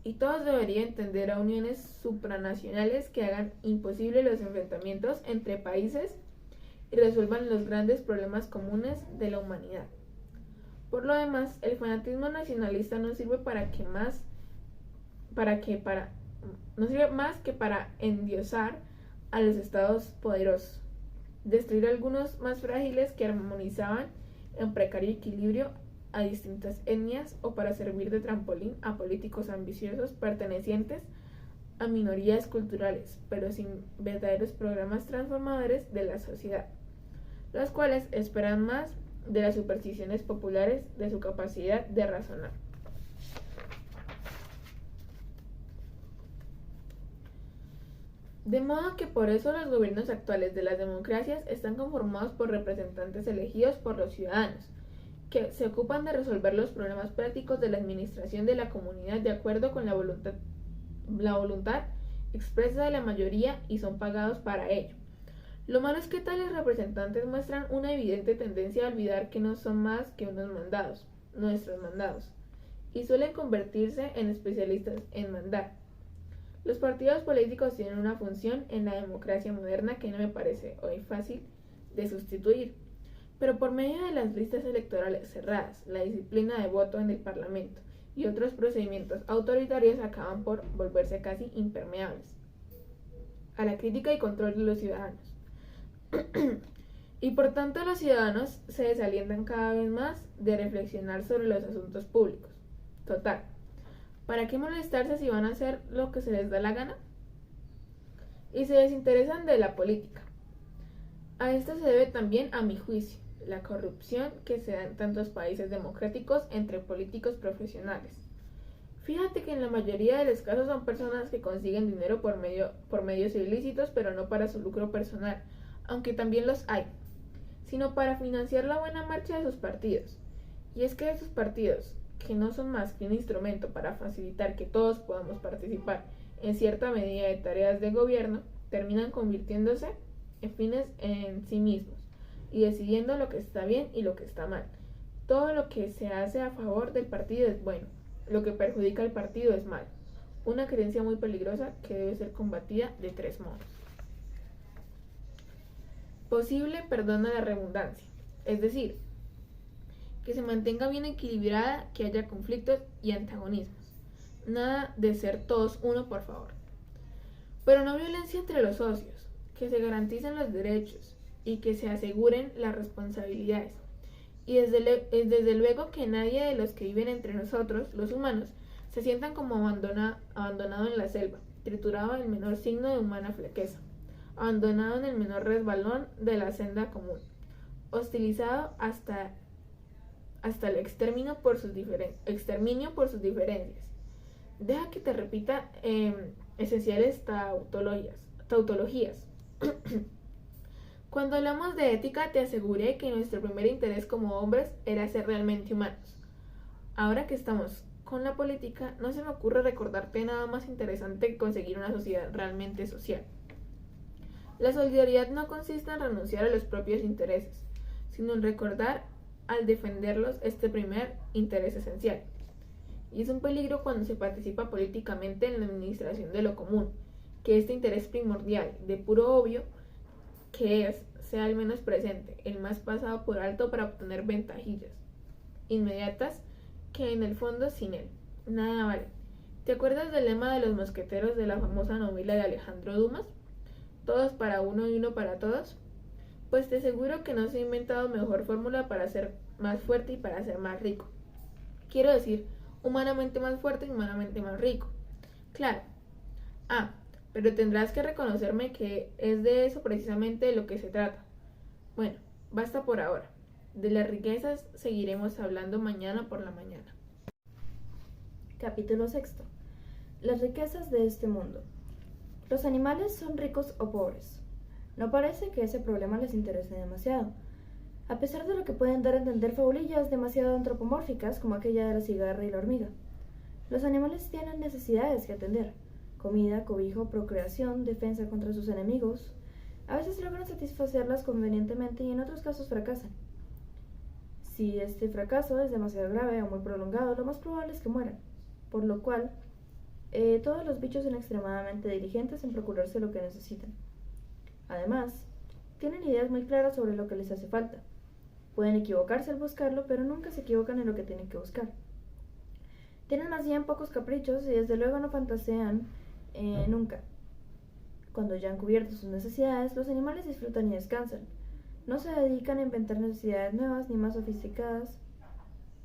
y todos deberían tender a uniones supranacionales que hagan imposible los enfrentamientos entre países y resuelvan los grandes problemas comunes de la humanidad. Por lo demás, el fanatismo nacionalista no sirve más que para endiosar a los estados poderosos, destruir a algunos más frágiles que armonizaban en precario equilibrio a distintas etnias, o para servir de trampolín a políticos ambiciosos pertenecientes a minorías culturales, pero sin verdaderos programas transformadores de la sociedad, los cuales esperan más de las supersticiones populares de su capacidad de razonar. De modo que por eso los gobiernos actuales de las democracias están conformados por representantes elegidos por los ciudadanos, que se ocupan de resolver los problemas prácticos de la administración de la comunidad de acuerdo con la voluntad expresa de la mayoría y son pagados para ello. Lo malo es que tales representantes muestran una evidente tendencia a olvidar que no son más que unos mandados, nuestros mandados, y suelen convertirse en especialistas en mandar. Los partidos políticos tienen una función en la democracia moderna que no me parece hoy fácil de sustituir, pero por medio de las listas electorales cerradas, la disciplina de voto en el Parlamento y otros procedimientos autoritarios acaban por volverse casi impermeables a la crítica y control de los ciudadanos. Y por tanto los ciudadanos se desalientan cada vez más de reflexionar sobre los asuntos públicos. Total, ¿para qué molestarse si van a hacer lo que se les da la gana? Y se desinteresan de la política. A esto se debe también, a mi juicio, la corrupción que se da en tantos países democráticos entre políticos profesionales. Fíjate que en la mayoría de los casos son personas que consiguen dinero por medios ilícitos, pero no para su lucro personal, aunque también los hay, sino para financiar la buena marcha de sus partidos. Y es que esos partidos, que no son más que un instrumento para facilitar que todos podamos participar en cierta medida de tareas de gobierno, terminan convirtiéndose en fines en sí mismos y decidiendo lo que está bien y lo que está mal. Todo lo que se hace a favor del partido es bueno, lo que perjudica al partido es malo. Una creencia muy peligrosa que debe ser combatida de 3 modos. Posible perdón a la redundancia, es decir, que se mantenga bien equilibrada, que haya conflictos y antagonismos. Nada de ser todos uno, por favor. Pero no violencia entre los socios, que se garanticen los derechos y que se aseguren las responsabilidades. Y desde luego que nadie de los que viven entre nosotros, los humanos, se sientan como abandonado en la selva, triturado en el menor signo de humana flaqueza, abandonado en el menor resbalón de la senda común, hostilizado hasta el exterminio por sus diferencias. Deja que te repita esenciales tautologías. Cuando hablamos de ética, te aseguré que nuestro primer interés como hombres era ser realmente humanos. Ahora que estamos con la política, no se me ocurre recordarte nada más interesante que conseguir una sociedad realmente social. La solidaridad no consiste en renunciar a los propios intereses, sino en recordar al defenderlos este primer interés esencial. Y es un peligro cuando se participa políticamente en la administración de lo común, que este interés primordial, de puro obvio, que sea el menos presente, el más pasado por alto para obtener ventajillas inmediatas que en el fondo sin él nada vale. ¿Te acuerdas del lema de los mosqueteros de la famosa novela de Alejandro Dumas? Todos para uno y uno para todos. Pues te aseguro que no se ha inventado mejor fórmula para ser más fuerte y para ser más rico. Quiero decir, humanamente más fuerte y humanamente más rico. Claro. Pero tendrás que reconocerme que es de eso precisamente de lo que se trata. Bueno, basta por ahora. De las riquezas seguiremos hablando mañana por la mañana. Capítulo 6. Las riquezas de este mundo. ¿Los animales son ricos o pobres? No parece que ese problema les interese demasiado, a pesar de lo que pueden dar a entender fabulillas demasiado antropomórficas como aquella de la cigarra y la hormiga. Los animales tienen necesidades que atender: comida, cobijo, procreación, defensa contra sus enemigos. A veces logran satisfacerlas convenientemente y en otros casos fracasan. Si este fracaso es demasiado grave o muy prolongado, lo más probable es que mueran, por lo cual todos los bichos son extremadamente diligentes en procurarse lo que necesitan. Además, tienen ideas muy claras sobre lo que les hace falta. Pueden equivocarse al buscarlo, pero nunca se equivocan en lo que tienen que buscar. Tienen más bien pocos caprichos y desde luego no fantasean nunca. Cuando ya han cubierto sus necesidades, los animales disfrutan y descansan. No se dedican a inventar necesidades nuevas ni más sofisticadas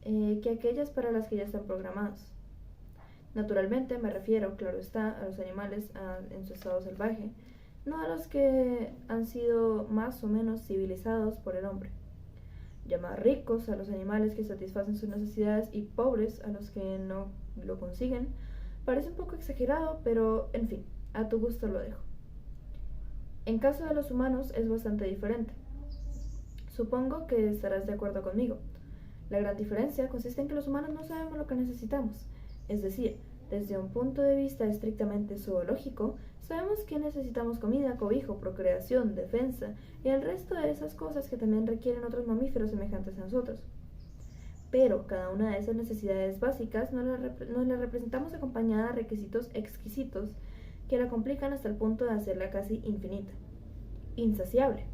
que aquellas para las que ya están programados. Naturalmente me refiero, claro está, a los animales en su estado salvaje, no a los que han sido más o menos civilizados por el hombre. Llamar ricos a los animales que satisfacen sus necesidades y pobres a los que no lo consiguen parece un poco exagerado, pero en fin, a tu gusto lo dejo. En caso de los humanos es bastante diferente. Supongo que estarás de acuerdo conmigo. La gran diferencia consiste en que los humanos no sabemos lo que necesitamos, es decir, desde un punto de vista estrictamente zoológico, sabemos que necesitamos comida, cobijo, procreación, defensa y el resto de esas cosas que también requieren otros mamíferos semejantes a nosotros. Pero cada una de esas necesidades básicas nos las representamos acompañada de requisitos exquisitos que la complican hasta el punto de hacerla casi infinita, insaciable.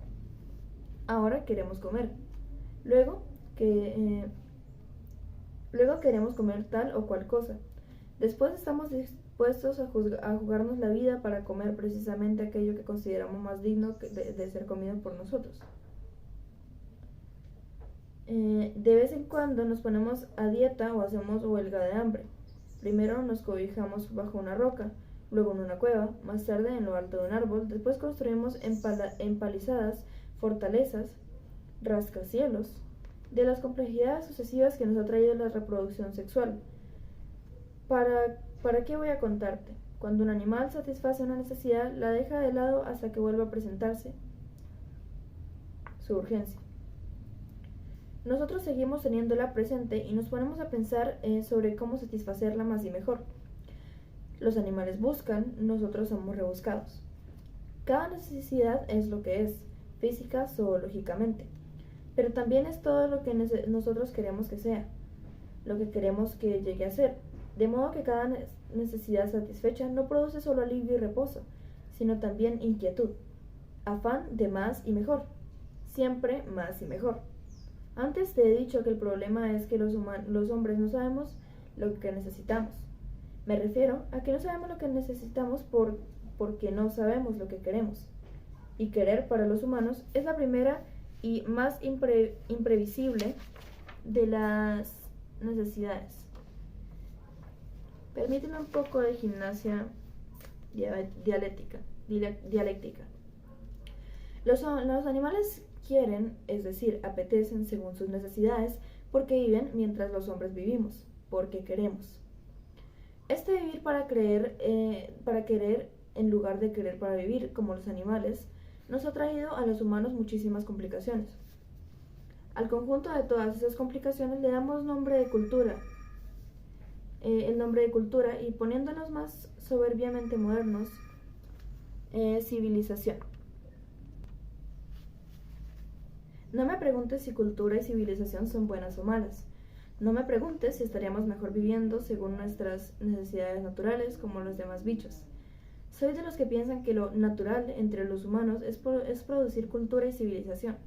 Ahora queremos comer. Luego queremos comer tal o cual cosa. Después estamos dispuestos a jugarnos la vida para comer precisamente aquello que consideramos más digno de ser comido por nosotros. De vez en cuando nos ponemos a dieta o hacemos huelga de hambre. Primero nos cobijamos bajo una roca, luego en una cueva, más tarde en lo alto de un árbol, después construimos empalizadas, fortalezas, rascacielos, de las complejidades sucesivas que nos ha traído la reproducción sexual. ¿Para qué voy a contarte? Cuando un animal satisface una necesidad, la deja de lado hasta que vuelva a presentarse su urgencia. Nosotros seguimos teniéndola presente y nos ponemos a pensar sobre cómo satisfacerla más y mejor. Los animales buscan, nosotros somos rebuscados. Cada necesidad es lo que es, física, zoológicamente, pero también es todo lo que nosotros queremos que sea, lo que queremos que llegue a ser, de modo que cada necesidad satisfecha no produce solo alivio y reposo, sino también inquietud, afán de más y mejor, siempre más y mejor. Antes te he dicho que el problema es que los hombres no sabemos lo que necesitamos. Me refiero a que no sabemos lo que necesitamos porque no sabemos lo que queremos. Y querer para los humanos es la primera y más imprevisible de las necesidades. Permíteme un poco de gimnasia dialéctica. Los animales quieren, es decir, apetecen según sus necesidades, porque viven mientras los hombres vivimos, porque queremos. Este vivir para querer en lugar de querer para vivir, como los animales, nos ha traído a los humanos muchísimas complicaciones. Al conjunto de todas esas complicaciones le damos nombre de cultura, el nombre de cultura, y poniéndonos más soberbiamente modernos, civilización. No me preguntes si cultura y civilización son buenas o malas. No me preguntes si estaríamos mejor viviendo según nuestras necesidades naturales como los demás bichos. Soy de los que piensan que lo natural entre los humanos es producir cultura y civilización.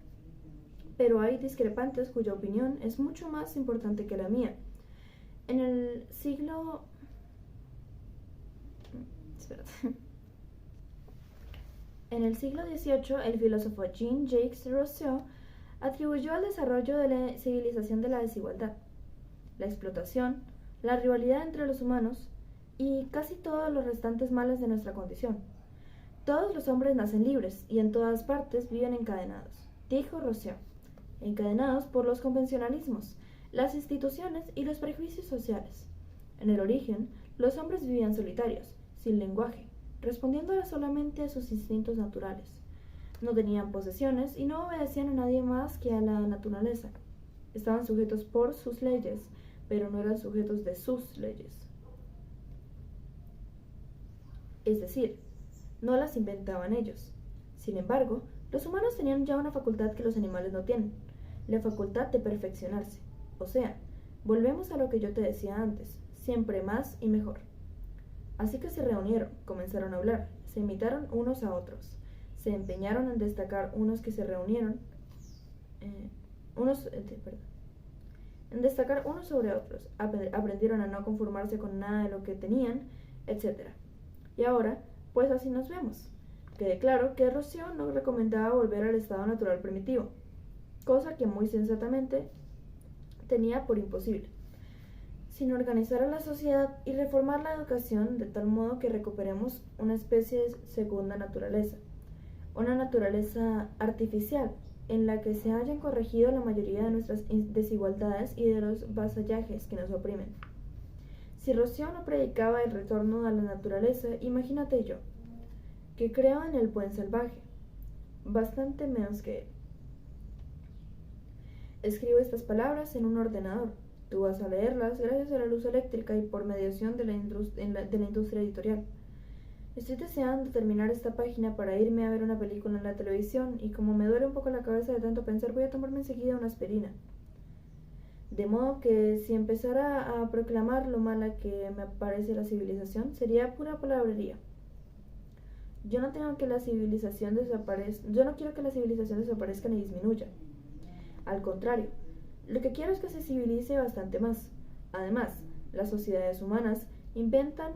Pero hay discrepantes cuya opinión es mucho más importante que la mía. En el siglo XVIII, el filósofo Jean-Jacques Rousseau atribuyó al desarrollo de la civilización de la desigualdad, la explotación, la rivalidad entre los humanos y casi todos los restantes males de nuestra condición. Todos los hombres nacen libres y en todas partes viven encadenados, dijo Rousseau, encadenados por los convencionalismos, las instituciones y los prejuicios sociales. En el origen, los hombres vivían solitarios, sin lenguaje, respondiendo solamente a sus instintos naturales. No tenían posesiones y no obedecían a nadie más que a la naturaleza. Estaban sujetos por sus leyes, pero no eran sujetos de sus leyes. Es decir, no las inventaban ellos. Sin embargo, los humanos tenían ya una facultad que los animales no tienen, la facultad de perfeccionarse. O sea, volvemos a lo que yo te decía antes, siempre más y mejor. Así que se reunieron, comenzaron a hablar, se imitaron unos a otros, se empeñaron en destacar unos sobre otros, aprendieron a no conformarse con nada de lo que tenían, etc. Y ahora, pues así nos vemos. Quede claro que Rousseau no recomendaba volver al estado natural primitivo, cosa que muy sensatamente tenía por imposible, sino organizar a la sociedad y reformar la educación de tal modo que recuperemos una especie de segunda naturaleza, una naturaleza artificial en la que se hayan corregido la mayoría de nuestras desigualdades y de los vasallajes que nos oprimen. Si Rousseau no predicaba el retorno a la naturaleza, imagínate yo, que creo en el buen salvaje, bastante menos que él. escribo estas palabras en un ordenador. Tú vas a leerlas gracias a la luz eléctrica y por mediación de la industria editorial. Estoy deseando terminar esta página para irme a ver una película en la televisión y como me duele un poco la cabeza de tanto pensar, voy a tomarme enseguida una aspirina. De modo que si empezara a proclamar lo mala que me parece la civilización, sería pura palabrería. Yo no quiero que la civilización desaparezca ni disminuya. Al contrario, lo que quiero es que se civilice bastante más. Además, las sociedades humanas inventan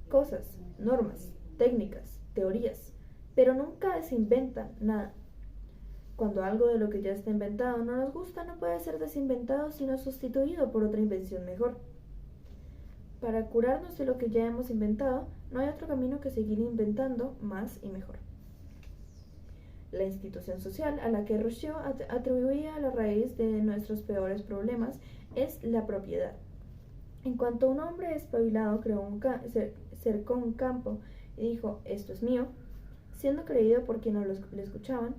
cosas, normas, técnicas, teorías, pero nunca desinventan nada. Cuando algo de lo que ya está inventado no nos gusta, no puede ser desinventado sino sustituido por otra invención mejor. Para curarnos de lo que ya hemos inventado, no hay otro camino que seguir inventando más y mejor. La institución social a la que Rousseau atribuía la raíz de nuestros peores problemas es la propiedad. En cuanto un hombre espabilado cercó un campo y dijo, esto es mío, siendo creído por quienes le escuchaban,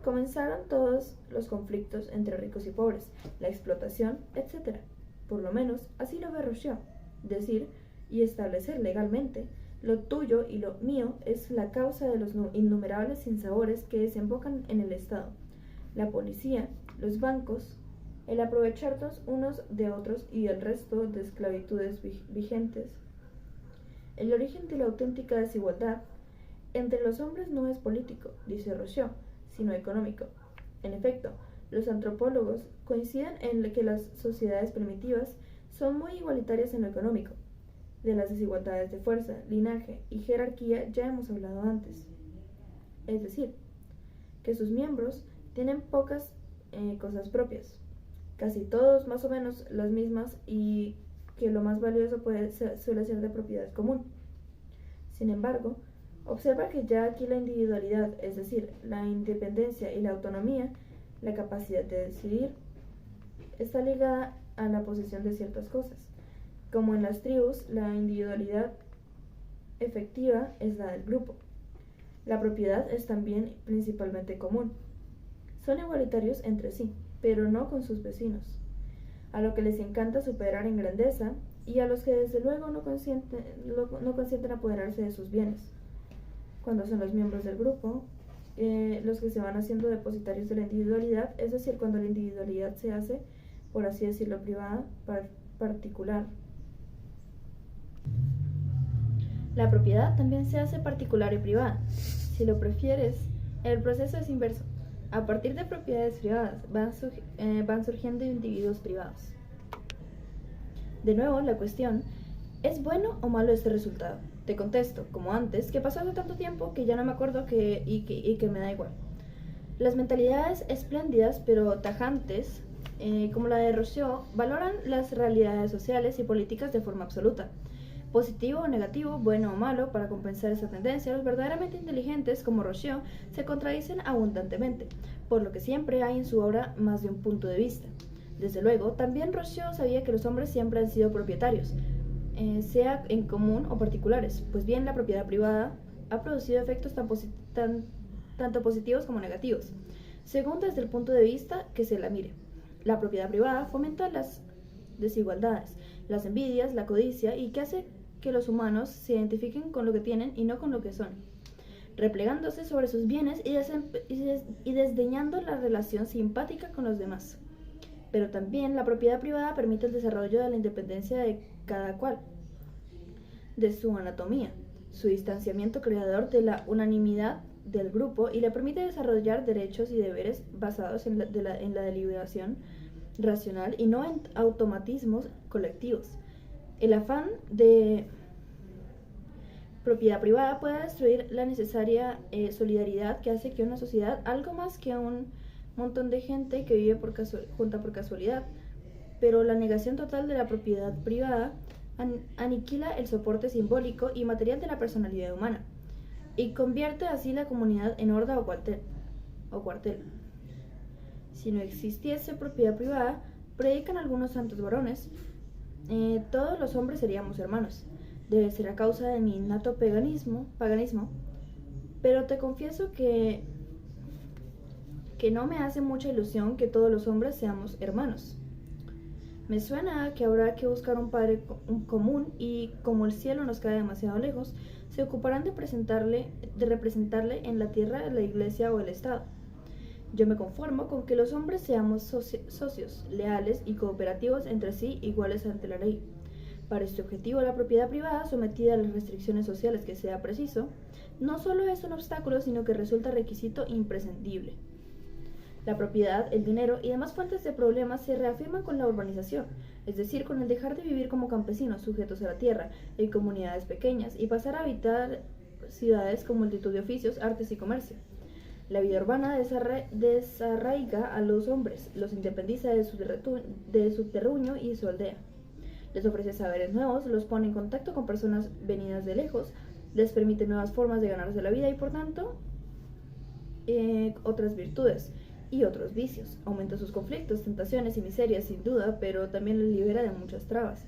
comenzaron todos los conflictos entre ricos y pobres, la explotación, etc. Por lo menos, así lo ve Rousseau. Decir y establecer legalmente lo tuyo y lo mío es la causa de los innumerables sinsabores que desembocan en el Estado, la policía, los bancos, el aprovecharnos unos de otros y el resto de esclavitudes vigentes. El origen de la auténtica desigualdad entre los hombres no es político, dice Rousseau, sino económico. En efecto, los antropólogos coinciden en que las sociedades primitivas son muy igualitarias en lo económico. De las desigualdades de fuerza, linaje y jerarquía ya hemos hablado antes. Es decir, que sus miembros tienen pocas cosas propias, casi todos más o menos las mismas y que lo más valioso suele ser de propiedad común. Sin embargo, observa que ya aquí la individualidad, es decir, la independencia y la autonomía, la capacidad de decidir, está ligada a la posesión de ciertas cosas. Como en las tribus, la individualidad efectiva es la del grupo. La propiedad es también principalmente común. Son igualitarios entre sí, pero no con sus vecinos, a lo que les encanta superar en grandeza y a los que desde luego no consienten apoderarse de sus bienes. Cuando son los miembros del grupo los que se van haciendo depositarios de la individualidad, es decir, cuando la individualidad se hace, por así decirlo, privada, particular. La propiedad también se hace particular y privada. Si lo prefieres, el proceso es inverso. A partir de propiedades privadas van surgiendo individuos privados. De nuevo, la cuestión, ¿es bueno o malo este resultado? Te contesto, como antes, que pasó hace tanto tiempo que ya no me acuerdo y que me da igual. Las mentalidades espléndidas pero tajantes, como la de Rousseau, valoran las realidades sociales y políticas de forma absoluta. Positivo o negativo, bueno o malo, para compensar esa tendencia, los verdaderamente inteligentes, como Rousseau, se contradicen abundantemente, por lo que siempre hay en su obra más de un punto de vista. Desde luego, también Rousseau sabía que los hombres siempre han sido propietarios, sea en común o particulares, pues bien la propiedad privada ha producido efectos tanto positivos como negativos, según desde el punto de vista que se la mire. La propiedad privada fomenta las desigualdades, las envidias, la codicia y que hace que los humanos se identifiquen con lo que tienen y no con lo que son, replegándose sobre sus bienes y desdeñando la relación simpática con los demás. Pero también la propiedad privada permite el desarrollo de la independencia de cada cual, de su anatomía, su distanciamiento creador de la unanimidad del grupo y le permite desarrollar derechos y deberes basados en la deliberación racional y no en automatismos colectivos. El afán de propiedad privada puede destruir la necesaria solidaridad que hace que una sociedad, algo más que un montón de gente que vive junta por casualidad, pero la negación total de la propiedad privada aniquila el soporte simbólico y material de la personalidad humana y convierte así la comunidad en horda o cuartel. Si no existiese propiedad privada, predican algunos santos varones, todos los hombres seríamos hermanos. Debe ser a causa de mi innato paganismo, pero te confieso que que no me hace mucha ilusión que todos los hombres seamos hermanos. Me suena que habrá que buscar un padre común y, como el cielo nos cae demasiado lejos, se ocuparán de representarle en la tierra la iglesia o el Estado. Yo me conformo con que los hombres seamos socios, leales y cooperativos entre sí, iguales ante la ley. Para este objetivo, la propiedad privada, sometida a las restricciones sociales que sea preciso, no solo es un obstáculo, sino que resulta requisito imprescindible. La propiedad, el dinero y demás fuentes de problemas se reafirman con la urbanización, es decir, con el dejar de vivir como campesinos sujetos a la tierra, en comunidades pequeñas, y pasar a habitar ciudades con multitud de oficios, artes y comercio. La vida urbana desarraiga a los hombres, los independiza de su terruño y su aldea. Les ofrece saberes nuevos, los pone en contacto con personas venidas de lejos, les permite nuevas formas de ganarse la vida y, por tanto, otras virtudes y otros vicios. Aumenta sus conflictos, tentaciones y miserias, sin duda, pero también les libera de muchas trabas.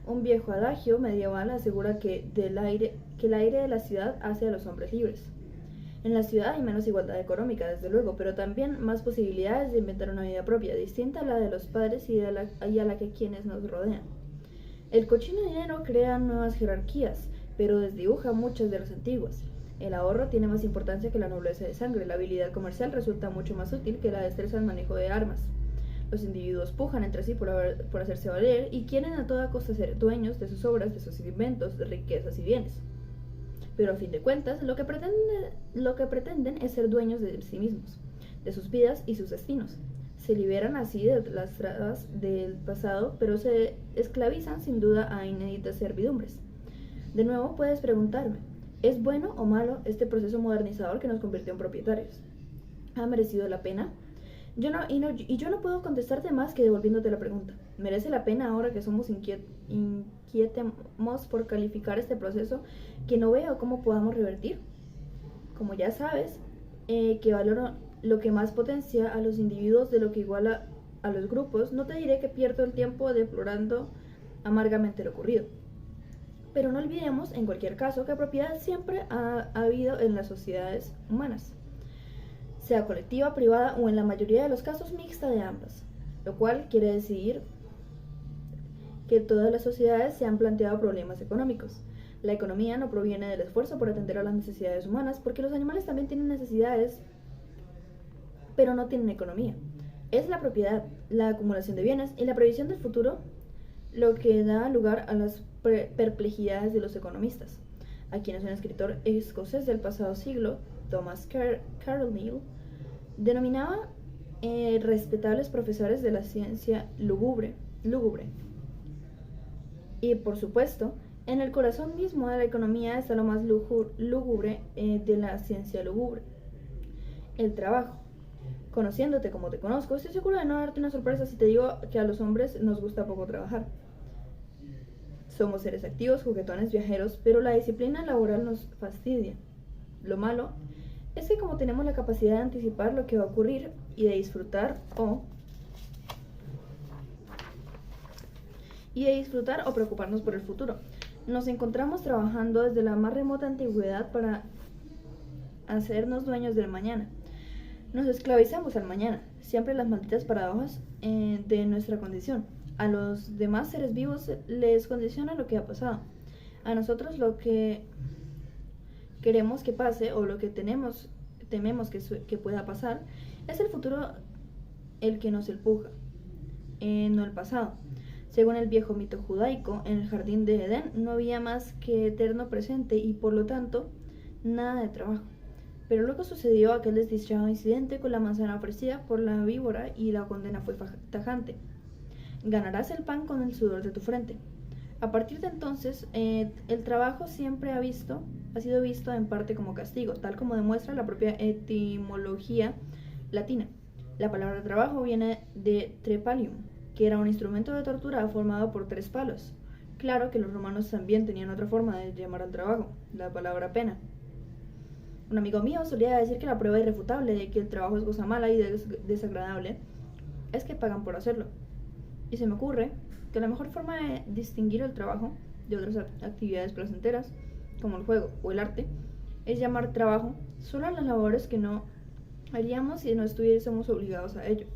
Un viejo adagio medieval asegura que el aire de la ciudad hace a los hombres libres. En la ciudad hay menos igualdad económica, desde luego, pero también más posibilidades de inventar una vida propia, distinta a la de los padres y a la que quienes nos rodean. El cochino dinero crea nuevas jerarquías, pero desdibuja muchas de las antiguas. El ahorro tiene más importancia que la nobleza de sangre, la habilidad comercial resulta mucho más útil que la destreza en manejo de armas. Los individuos pujan entre sí por hacerse valer y quieren a toda costa ser dueños de sus obras, de sus inventos, de riquezas y bienes. Pero a fin de cuentas, lo que pretenden es ser dueños de sí mismos, de sus vidas y sus destinos. Se liberan así de las trabas del pasado, pero se esclavizan sin duda a inéditas servidumbres. De nuevo puedes preguntarme, ¿es bueno o malo este proceso modernizador que nos convirtió en propietarios? ¿Ha merecido la pena? Yo no puedo contestarte más que devolviéndote la pregunta. ¿Merece la pena ahora que somos inquietemos por calificar este proceso que no veo cómo podamos revertir? Como ya sabes, que valoro lo que más potencia a los individuos de lo que iguala a los grupos, no te diré que pierdo el tiempo deplorando amargamente lo ocurrido. Pero no olvidemos, en cualquier caso, que propiedad siempre ha habido en las sociedades humanas, sea colectiva, privada o en la mayoría de los casos mixta de ambas, lo cual quiere decir que todas las sociedades se han planteado problemas económicos. La economía no proviene del esfuerzo por atender a las necesidades humanas, porque los animales también tienen necesidades, pero no tienen economía. Es la propiedad, la acumulación de bienes y la previsión del futuro lo que da lugar a las perplejidades de los economistas, a quienes un escritor escocés del pasado siglo, Thomas Carlyle, denominaba respetables profesores de la ciencia lúgubre. Y por supuesto, en el corazón mismo de la economía está lo más lúgubre de la ciencia lúgubre: el trabajo. Conociéndote como te conozco, estoy seguro de no darte una sorpresa si te digo que a los hombres nos gusta poco trabajar. Somos seres activos, juguetones, viajeros, pero la disciplina laboral nos fastidia. Lo malo es que, como tenemos la capacidad de anticipar lo que va a ocurrir y de disfrutar o preocuparnos por el futuro, nos encontramos trabajando desde la más remota antigüedad para hacernos dueños del mañana. Nos esclavizamos al mañana, siempre las malditas paradojas de nuestra condición. A los demás seres vivos les condiciona lo que ha pasado. A nosotros lo que queremos que pase o lo que tememos que pueda pasar es el futuro el que nos empuja, no el pasado. Según el viejo mito judaico, en el jardín de Edén no había más que eterno presente y, por lo tanto, nada de trabajo. Pero luego sucedió aquel desdichado incidente con la manzana ofrecida por la víbora y la condena fue tajante: ganarás el pan con el sudor de tu frente. A partir de entonces, el trabajo siempre ha sido visto en parte como castigo, tal como demuestra la propia etimología latina. La palabra trabajo viene de trepalium, que era un instrumento de tortura formado por 3 palos. Claro que los romanos también tenían otra forma de llamar al trabajo, la palabra pena. Un amigo mío solía decir que la prueba irrefutable de que el trabajo es cosa mala y desagradable es que pagan por hacerlo. Y se me ocurre que la mejor forma de distinguir el trabajo de otras actividades placenteras, como el juego o el arte, es llamar trabajo solo a las labores que no haríamos si no estuviésemos obligados a ello.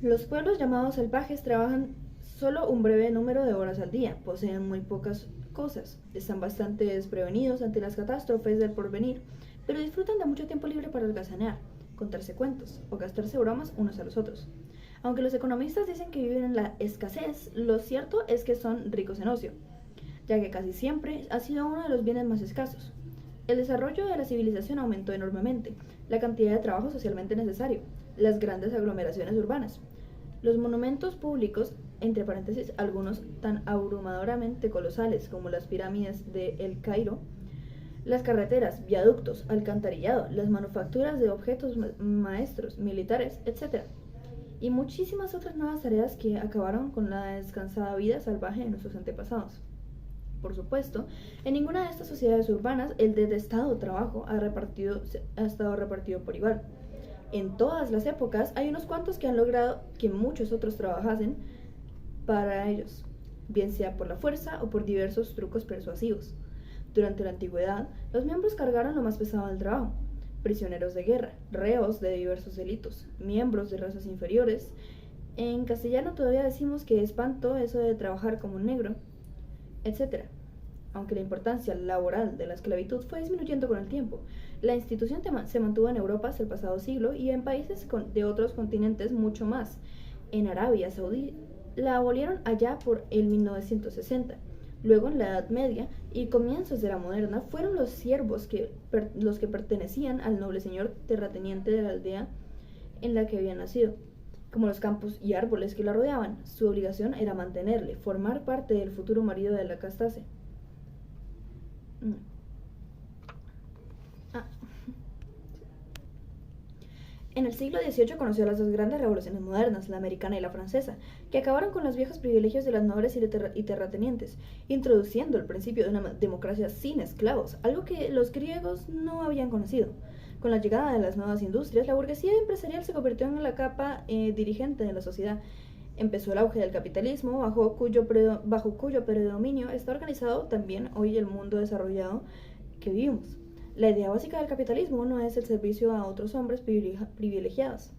Los pueblos llamados salvajes trabajan solo un breve número de horas al día, poseen muy pocas cosas, están bastante desprevenidos ante las catástrofes del porvenir, pero disfrutan de mucho tiempo libre para holgazanear, contarse cuentos o gastarse bromas unos a los otros. Aunque los economistas dicen que viven en la escasez, lo cierto es que son ricos en ocio, ya que casi siempre ha sido uno de los bienes más escasos. El desarrollo de la civilización aumentó enormemente, la cantidad de trabajo socialmente necesario, las grandes aglomeraciones urbanas, los monumentos públicos, entre paréntesis, algunos tan abrumadoramente colosales como las pirámides de El Cairo, las carreteras, viaductos, alcantarillado, las manufacturas de objetos maestros, militares, etc. Y muchísimas otras nuevas tareas que acabaron con la descansada vida salvaje de nuestros antepasados. Por supuesto, en ninguna de estas sociedades urbanas el detestado trabajo ha estado repartido por igual. En todas las épocas hay unos cuantos que han logrado que muchos otros trabajasen para ellos, bien sea por la fuerza o por diversos trucos persuasivos. Durante la antigüedad, los miembros cargaron lo más pesado del trabajo: prisioneros de guerra, reos de diversos delitos, miembros de razas inferiores. En castellano todavía decimos que espanto eso de trabajar como un negro, etc. Aunque la importancia laboral de la esclavitud fue disminuyendo con el tiempo, la institución se mantuvo en Europa hasta el pasado siglo y en países de otros continentes mucho más. En Arabia Saudí la abolieron allá por el 1960. Luego, en la Edad Media y comienzos de la moderna, fueron los siervos los que pertenecían al noble señor terrateniente de la aldea en la que habían nacido, como los campos y árboles que la rodeaban. Su obligación era mantenerle, formar parte del futuro marido de la castase. En el siglo XVIII conoció las dos grandes revoluciones modernas, la americana y la francesa, que acabaron con los viejos privilegios de las nobles y terratenientes, introduciendo el principio de una democracia sin esclavos, algo que los griegos no habían conocido. Con la llegada de las nuevas industrias, la burguesía empresarial se convirtió en la capa dirigente de la sociedad. Empezó el auge del capitalismo, bajo cuyo predominio está organizado también hoy el mundo desarrollado que vivimos. La idea básica del capitalismo no es el servicio a otros hombres privilegiados.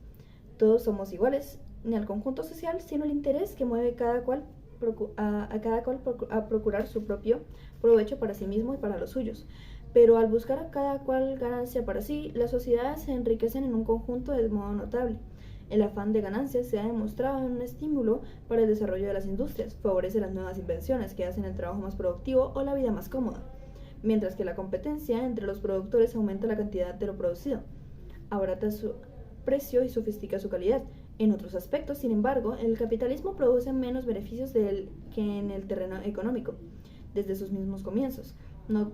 Todos somos iguales, ni al conjunto social, sino el interés que mueve a cada cual a procurar su propio provecho para sí mismo y para los suyos. Pero al buscar a cada cual ganancia para sí, las sociedades se enriquecen en un conjunto de modo notable. El afán de ganancias se ha demostrado un estímulo para el desarrollo de las industrias, favorece las nuevas invenciones que hacen el trabajo más productivo o la vida más cómoda, mientras que la competencia entre los productores aumenta la cantidad de lo producido, abarata su precio y sofistica su calidad. En otros aspectos, sin embargo, el capitalismo produce menos beneficios que en el terreno económico, desde sus mismos comienzos.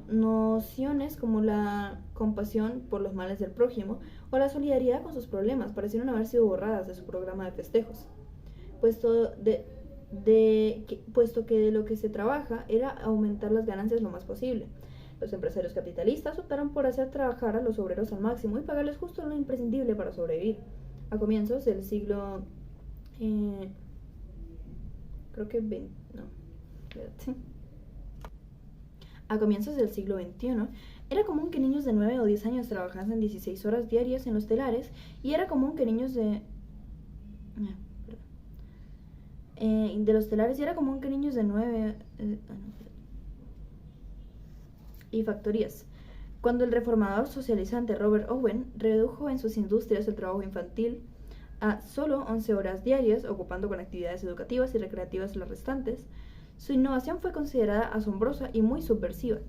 Nociones como la compasión por los males del prójimo o la solidaridad con sus problemas parecieron haber sido borradas de su programa de festejos, puesto que de lo que se trabaja era aumentar las ganancias lo más posible. Los empresarios capitalistas optaron por hacer trabajar a los obreros al máximo y pagarles justo lo imprescindible para sobrevivir. A comienzos del siglo A comienzos del siglo XXI, era común que niños de 9 o 10 años trabajasen 16 horas diarias en los telares y era común que niños de los telares y era común que niños de 9 y factorías. Cuando el reformador socializante Robert Owen redujo en sus industrias el trabajo infantil a solo 11 horas diarias, ocupando con actividades educativas y recreativas las restantes, su innovación fue considerada asombrosa y muy subversiva.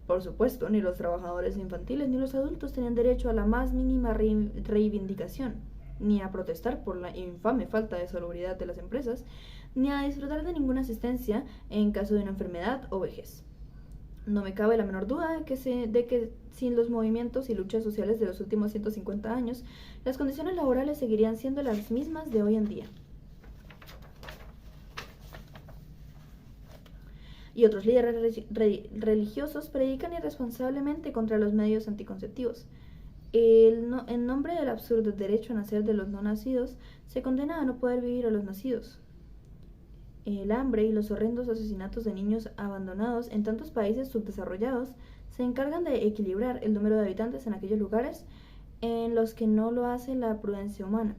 Por supuesto, ni los trabajadores infantiles ni los adultos tenían derecho a la más mínima reivindicación, ni a protestar por la infame falta de salubridad de las empresas, ni a disfrutar de ninguna asistencia en caso de una enfermedad o vejez. No me cabe la menor duda de que sin los movimientos y luchas sociales de los últimos 150 años, las condiciones laborales seguirían siendo las mismas de hoy en día. Y otros líderes religiosos predican irresponsablemente contra los medios anticonceptivos. En nombre del absurdo derecho a nacer de los no nacidos, se condena a no poder vivir a los nacidos. El hambre y los horrendos asesinatos de niños abandonados en tantos países subdesarrollados se encargan de equilibrar el número de habitantes en aquellos lugares en los que no lo hace la prudencia humana.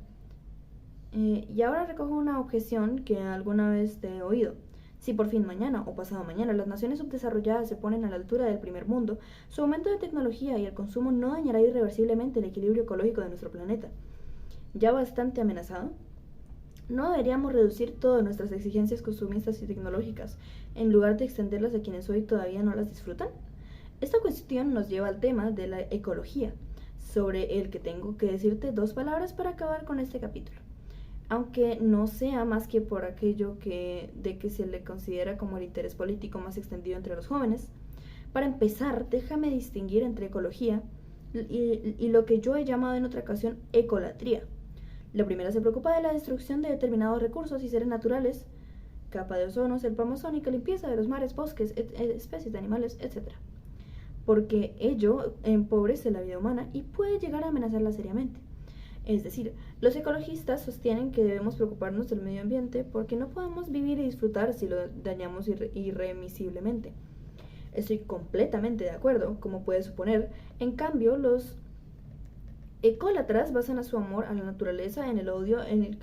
Y ahora recojo una objeción que alguna vez te he oído. Si por fin mañana o pasado mañana las naciones subdesarrolladas se ponen a la altura del primer mundo, su aumento de tecnología y el consumo no dañará irreversiblemente el equilibrio ecológico de nuestro planeta, ya bastante amenazado. ¿No deberíamos reducir todas nuestras exigencias consumistas y tecnológicas en lugar de extenderlas a quienes hoy todavía no las disfrutan? Esta cuestión nos lleva al tema de la ecología, sobre el que tengo que decirte 2 palabras para acabar con este capítulo. Aunque no sea más que por aquello de que se le considera como el interés político más extendido entre los jóvenes. Para empezar, déjame distinguir entre ecología y lo que yo he llamado en otra ocasión ecolatría. La primera se preocupa de la destrucción de determinados recursos y seres naturales, capa de ozono, selva amazónica, limpieza de los mares, bosques, especies de animales, etc. Porque ello empobrece la vida humana y puede llegar a amenazarla seriamente. Es decir, los ecologistas sostienen que debemos preocuparnos del medio ambiente porque no podemos vivir y disfrutar si lo dañamos irremisiblemente. Estoy completamente de acuerdo, como puedes suponer. En cambio, los ecólatras basan a su amor a la naturaleza en el odio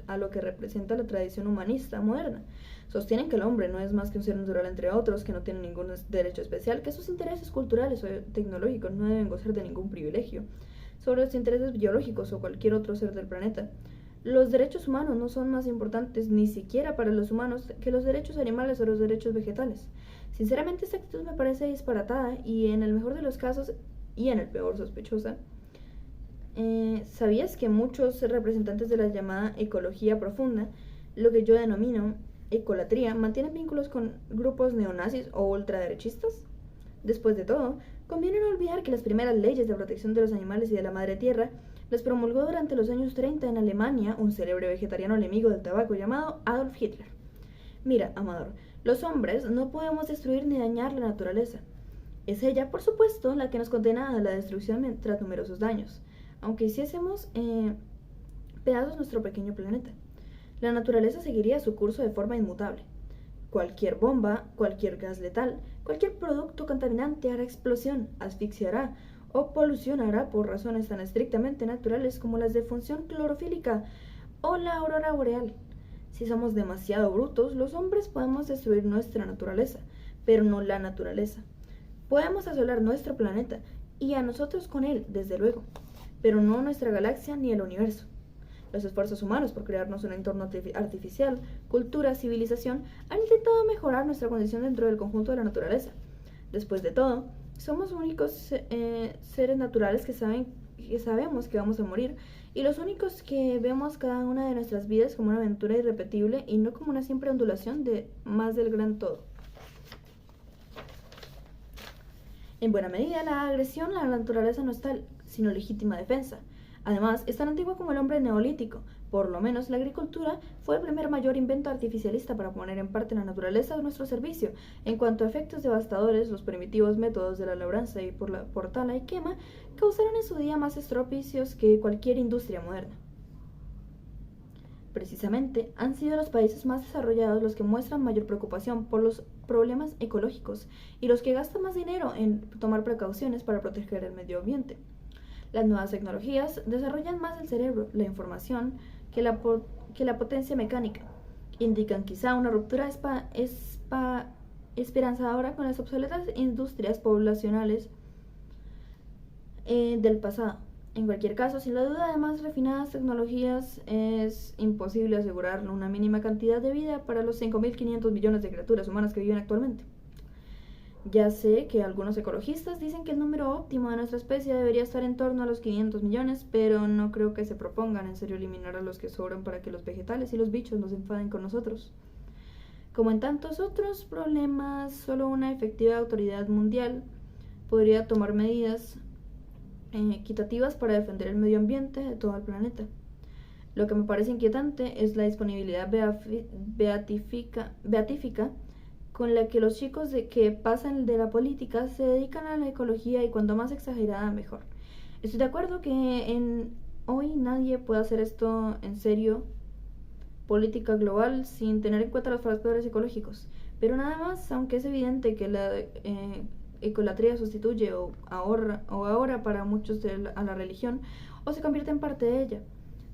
a lo que representa la tradición humanista moderna. Sostienen que el hombre no es más que un ser natural entre otros, que no tiene ningún derecho especial, que sus intereses culturales o tecnológicos no deben gozar de ningún privilegio sobre los intereses biológicos o cualquier otro ser del planeta. Los derechos humanos no son más importantes ni siquiera para los humanos que los derechos animales o los derechos vegetales. Sinceramente, esta actitud me parece disparatada y en el mejor de los casos y en el peor sospechosa. ¿Sabías que muchos representantes de la llamada ecología profunda, lo que yo denomino ecolatría, mantienen vínculos con grupos neonazis o ultraderechistas? Después de todo, conviene no olvidar que las primeras leyes de protección de los animales y de la madre tierra las promulgó durante los años 30 en Alemania un célebre vegetariano enemigo del tabaco llamado Adolf Hitler. Mira, Amador, los hombres no podemos destruir ni dañar la naturaleza. Es ella, por supuesto, la que nos condena a la destrucción tras numerosos daños, aunque hiciésemos pedazos nuestro pequeño planeta. La naturaleza seguiría su curso de forma inmutable. Cualquier bomba, cualquier gas letal, cualquier producto contaminante hará explosión, asfixiará o polucionará por razones tan estrictamente naturales como las de función clorofílica o la aurora boreal. Si somos demasiado brutos, los hombres podemos destruir nuestra naturaleza, pero no la naturaleza. Podemos asolar nuestro planeta y a nosotros con él, desde luego, pero no nuestra galaxia ni el universo. Los esfuerzos humanos por crearnos un entorno artificial, cultura, civilización, han intentado mejorar nuestra condición dentro del conjunto de la naturaleza. Después de todo, somos únicos seres naturales que sabemos que vamos a morir y los únicos que vemos cada una de nuestras vidas como una aventura irrepetible y no como una simple ondulación de más del gran todo. En buena medida, la agresión a la naturaleza no es tal, sino legítima defensa. Además, es tan antigua como el hombre neolítico. Por lo menos, la agricultura fue el primer mayor invento artificialista para poner en parte la naturaleza a nuestro servicio. En cuanto a efectos devastadores, los primitivos métodos de la labranza y por tala y quema causaron en su día más estropicios que cualquier industria moderna. Precisamente, han sido los países más desarrollados los que muestran mayor preocupación por los problemas ecológicos y los que gastan más dinero en tomar precauciones para proteger el medio ambiente. Las nuevas tecnologías desarrollan más el cerebro, la información, que la potencia mecánica. Indican quizá una ruptura esperanzadora con las obsoletas industrias poblacionales del pasado. En cualquier caso, sin la duda de más refinadas tecnologías, es imposible asegurar una mínima cantidad de vida para los 5.500 millones de criaturas humanas que viven actualmente. Ya sé que algunos ecologistas dicen que el número óptimo de nuestra especie debería estar en torno a los 500 millones, pero no creo que se propongan en serio eliminar a los que sobran para que los vegetales y los bichos no se enfaden con nosotros. Como en tantos otros problemas, solo una efectiva autoridad mundial podría tomar medidas equitativas para defender el medio ambiente de todo el planeta. Lo que me parece inquietante es la disponibilidad beatífica con la que los chicos que pasan de la política se dedican a la ecología y cuanto más exagerada mejor. Estoy de acuerdo que hoy nadie puede hacer esto en serio, política global, sin tener en cuenta los factores ecológicos. Pero nada más, aunque es evidente que la ecolatría sustituye o ahora para muchos a la religión, o se convierte en parte de ella.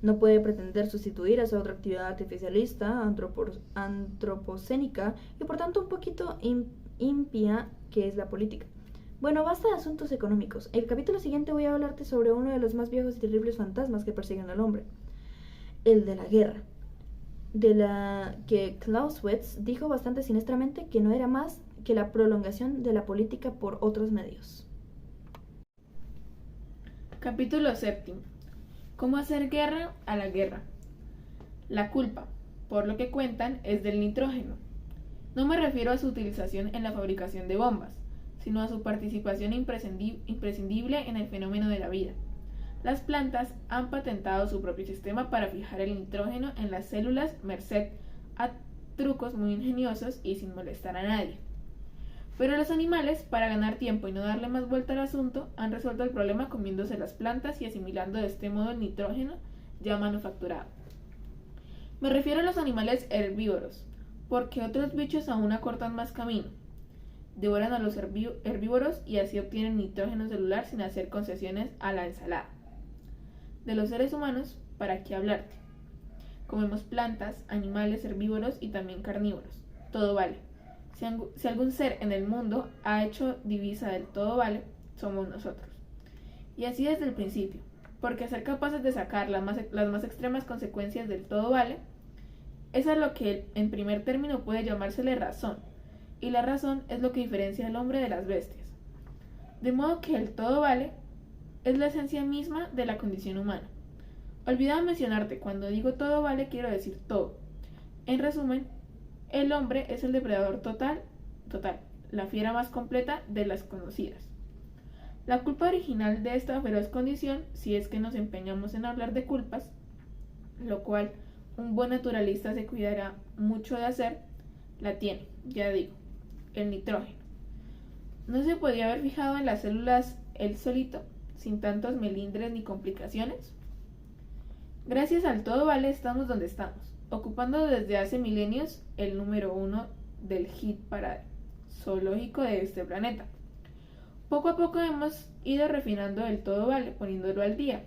No puede pretender sustituir a esa otra actividad artificialista, antropocénica y por tanto un poquito impía que es la política. Bueno, basta de asuntos económicos. En el capítulo siguiente voy a hablarte sobre uno de los más viejos y terribles fantasmas que persiguen al hombre, el de la guerra, de la que Clausewitz dijo bastante siniestramente que no era más que la prolongación de la política por otros medios. Capítulo 7. ¿Cómo hacer guerra a la guerra? La culpa, por lo que cuentan, es del nitrógeno. No me refiero a su utilización en la fabricación de bombas, sino a su participación imprescindible en el fenómeno de la vida. Las plantas han patentado su propio sistema para fijar el nitrógeno en las células merced a trucos muy ingeniosos y sin molestar a nadie. Pero los animales, para ganar tiempo y no darle más vuelta al asunto, han resuelto el problema comiéndose las plantas y asimilando de este modo el nitrógeno ya manufacturado. Me refiero a los animales herbívoros, porque otros bichos aún acortan más camino. Devoran a los herbívoros y así obtienen nitrógeno celular sin hacer concesiones a la ensalada. De los seres humanos, ¿para qué hablarte? Comemos plantas, animales herbívoros y también carnívoros. Todo vale. Si algún ser en el mundo ha hecho divisa del todo vale, somos nosotros. Y así desde el principio, porque ser capaces de sacar las más extremas consecuencias del todo vale, es a lo que en primer término puede llamársele razón, y la razón es lo que diferencia al hombre de las bestias. De modo que el todo vale es la esencia misma de la condición humana. Olvidaba mencionarte, cuando digo todo vale quiero decir todo. En resumen, el hombre es el depredador total, la fiera más completa de las conocidas. La culpa original de esta feroz condición, si es que nos empeñamos en hablar de culpas, lo cual un buen naturalista se cuidará mucho de hacer, la tiene, ya digo, el nitrógeno. ¿No se podía haber fijado en las células él solito, sin tantos melindres ni complicaciones? Gracias al todo vale estamos donde estamos, ocupando desde hace milenios el número 1 del hit parade zoológico de este planeta. Poco a poco hemos ido refinando el todo vale, poniéndolo al día.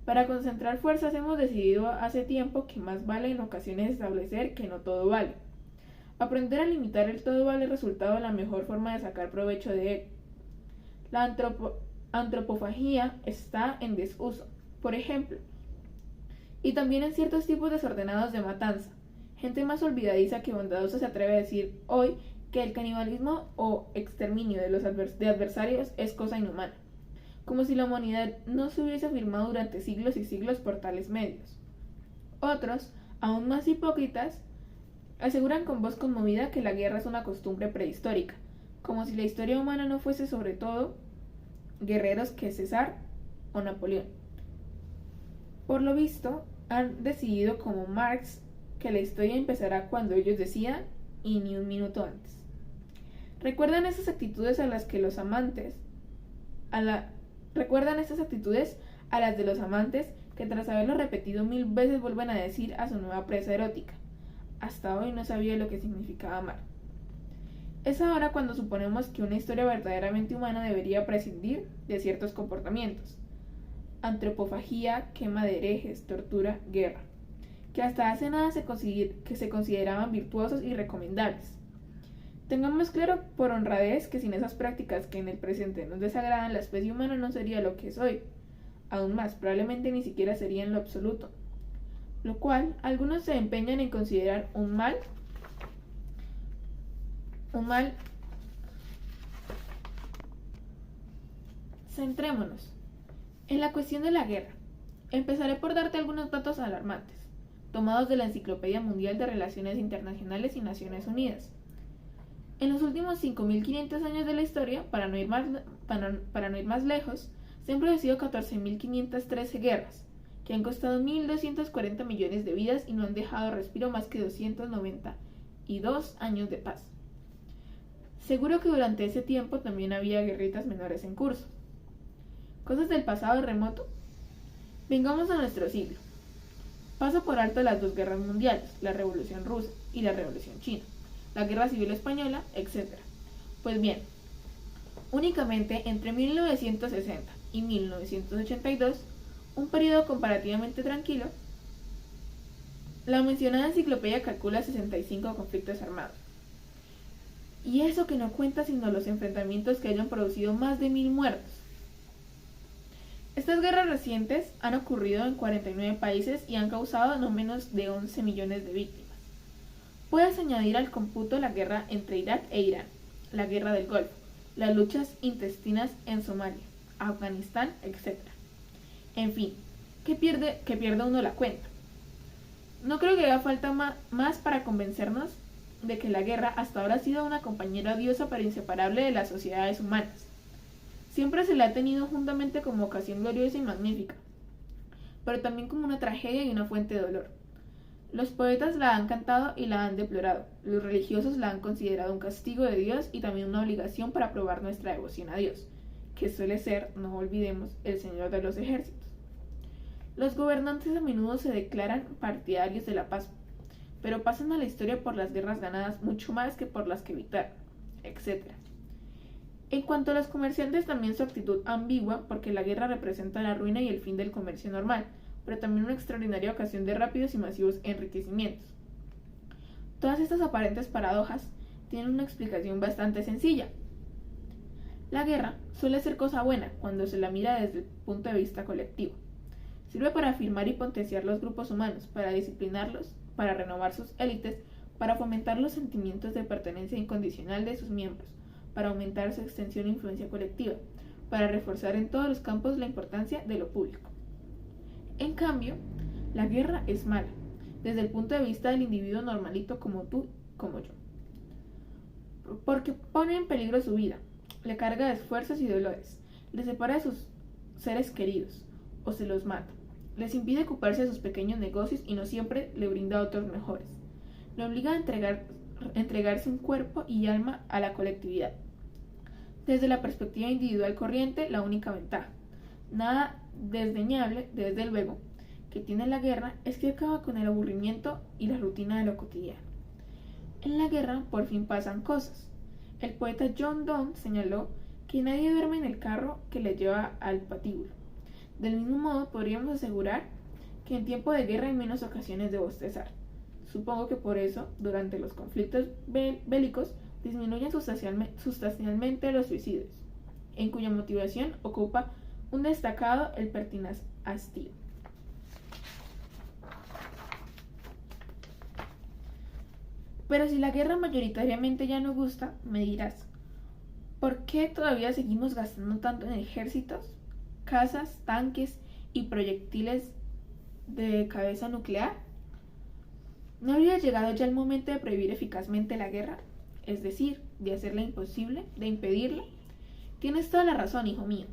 Para concentrar fuerzas hemos decidido hace tiempo que más vale en ocasiones establecer que no todo vale. Aprender a limitar el todo vale resultado la mejor forma de sacar provecho de él. La antropofagía está en desuso, por ejemplo, y también en ciertos tipos desordenados de matanza. Gente más olvidadiza que bondadosa se atreve a decir hoy que el canibalismo o exterminio de los adversarios es cosa inhumana, como si la humanidad no se hubiese afirmado durante siglos y siglos por tales medios. Otros, aún más hipócritas, aseguran con voz conmovida que la guerra es una costumbre prehistórica, como si la historia humana no fuese sobre todo guerreros que César o Napoleón. Por lo visto, han decidido como Marx que la historia empezará cuando ellos decidan y ni un minuto antes. ¿Recuerdan esas actitudes a las de los amantes que tras haberlo repetido 1000 veces vuelven a decir a su nueva presa erótica? Hasta hoy no sabía lo que significaba amar. Es ahora cuando suponemos que una historia verdaderamente humana debería prescindir de ciertos comportamientos. Antropofagía, quema de herejes, tortura, guerra, que hasta hace nada se consideraban virtuosos y recomendables. Tengamos claro por honradez que sin esas prácticas que en el presente nos desagradan, la especie humana no sería lo que es hoy. Aún más, probablemente ni siquiera sería en lo absoluto. Lo cual, algunos se empeñan en considerar un mal. Centrémonos en la cuestión de la guerra. Empezaré por darte algunos datos alarmantes, tomados de la Enciclopedia Mundial de Relaciones Internacionales y Naciones Unidas. En los últimos 5.500 años de la historia, para no ir más lejos, se han producido 14.513 guerras, que han costado 1.240 millones de vidas y no han dejado respiro más que 292 años de paz. Seguro que durante ese tiempo también había guerritas menores en curso. ¿Cosas del pasado remoto? Vengamos a nuestro siglo. Paso por alto las dos guerras mundiales, la Revolución Rusa y la Revolución China, la Guerra Civil Española, etc. Pues bien, únicamente entre 1960 y 1982 un periodo comparativamente tranquilo, la mencionada enciclopedia calcula 65 conflictos armados. Y eso que no cuenta sino los enfrentamientos que hayan producido más de 1000 muertos. Estas guerras recientes han ocurrido en 49 países y han causado no menos de 11 millones de víctimas. Puedes añadir al cómputo la guerra entre Irak e Irán, la guerra del Golfo, las luchas intestinas en Somalia, Afganistán, etc. En fin, que pierde uno la cuenta. No creo que haga falta más para convencernos de que la guerra hasta ahora ha sido una compañera odiosa pero inseparable de las sociedades humanas. Siempre se la ha tenido juntamente como ocasión gloriosa y magnífica, pero también como una tragedia y una fuente de dolor. Los poetas la han cantado y la han deplorado, los religiosos la han considerado un castigo de Dios y también una obligación para probar nuestra devoción a Dios, que suele ser, no olvidemos, el Señor de los ejércitos. Los gobernantes a menudo se declaran partidarios de la paz, pero pasan a la historia por las guerras ganadas mucho más que por las que evitaron, etc. En cuanto a los comerciantes, también su actitud ambigua, porque la guerra representa la ruina y el fin del comercio normal, pero también una extraordinaria ocasión de rápidos y masivos enriquecimientos. Todas estas aparentes paradojas tienen una explicación bastante sencilla. La guerra suele ser cosa buena cuando se la mira desde el punto de vista colectivo. Sirve para afirmar y potenciar los grupos humanos, para disciplinarlos, para renovar sus élites, para fomentar los sentimientos de pertenencia incondicional de sus miembros, para aumentar su extensión e influencia colectiva, para reforzar en todos los campos la importancia de lo público. En cambio, la guerra es mala, desde el punto de vista del individuo normalito como tú, como yo, porque pone en peligro su vida, le carga de esfuerzos y dolores, le separa de sus seres queridos, o se los mata, les impide ocuparse de sus pequeños negocios y no siempre le brinda otros mejores, le obliga a entregarse un cuerpo y alma a la colectividad. Desde la perspectiva individual corriente, la única ventaja, nada desdeñable, desde luego, que tiene la guerra es que acaba con el aburrimiento y la rutina de lo cotidiano. En la guerra por fin pasan cosas. El poeta John Donne señaló que nadie duerme en el carro que le lleva al patíbulo. Del mismo modo podríamos asegurar que en tiempo de guerra hay menos ocasiones de bostezar. Supongo que por eso, durante los conflictos bélicos, disminuyen sustancialmente los suicidios, en cuya motivación ocupa un destacado el pertinaz hastío. Pero si la guerra mayoritariamente ya no gusta, me dirás, ¿por qué todavía seguimos gastando tanto en ejércitos, casas, tanques y proyectiles de cabeza nuclear? ¿No habría llegado ya el momento de prohibir eficazmente la guerra? Es decir, de hacerla imposible, de impedirla. Tienes toda la razón, hijo mío,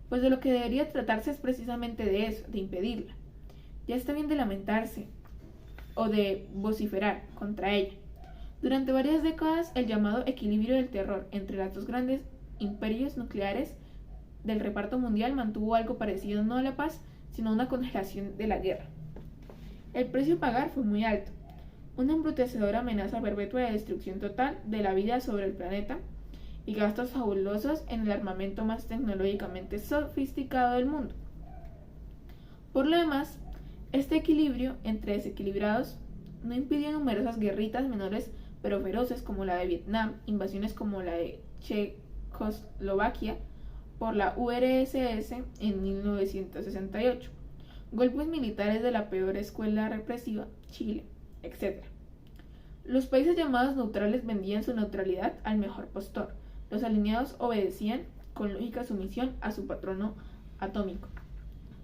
pues de lo que debería tratarse es precisamente de eso, de impedirla. Ya está bien de lamentarse o de vociferar contra ella. Durante varias décadas, el llamado equilibrio del terror entre los dos grandes imperios nucleares del reparto mundial mantuvo algo parecido no a la paz, sino a una congelación de la guerra. El precio a pagar fue muy alto. Una embrutecedora amenaza perpetua de destrucción total de la vida sobre el planeta y gastos fabulosos en el armamento más tecnológicamente sofisticado del mundo. Por lo demás, este equilibrio entre desequilibrados no impidió numerosas guerritas menores pero feroces como la de Vietnam, invasiones como la de Checoslovaquia por la URSS en 1968, golpes militares de la peor escuela represiva, Chile, etc. Los países llamados neutrales vendían su neutralidad al mejor postor. Los alineados obedecían con lógica sumisión a su patrono atómico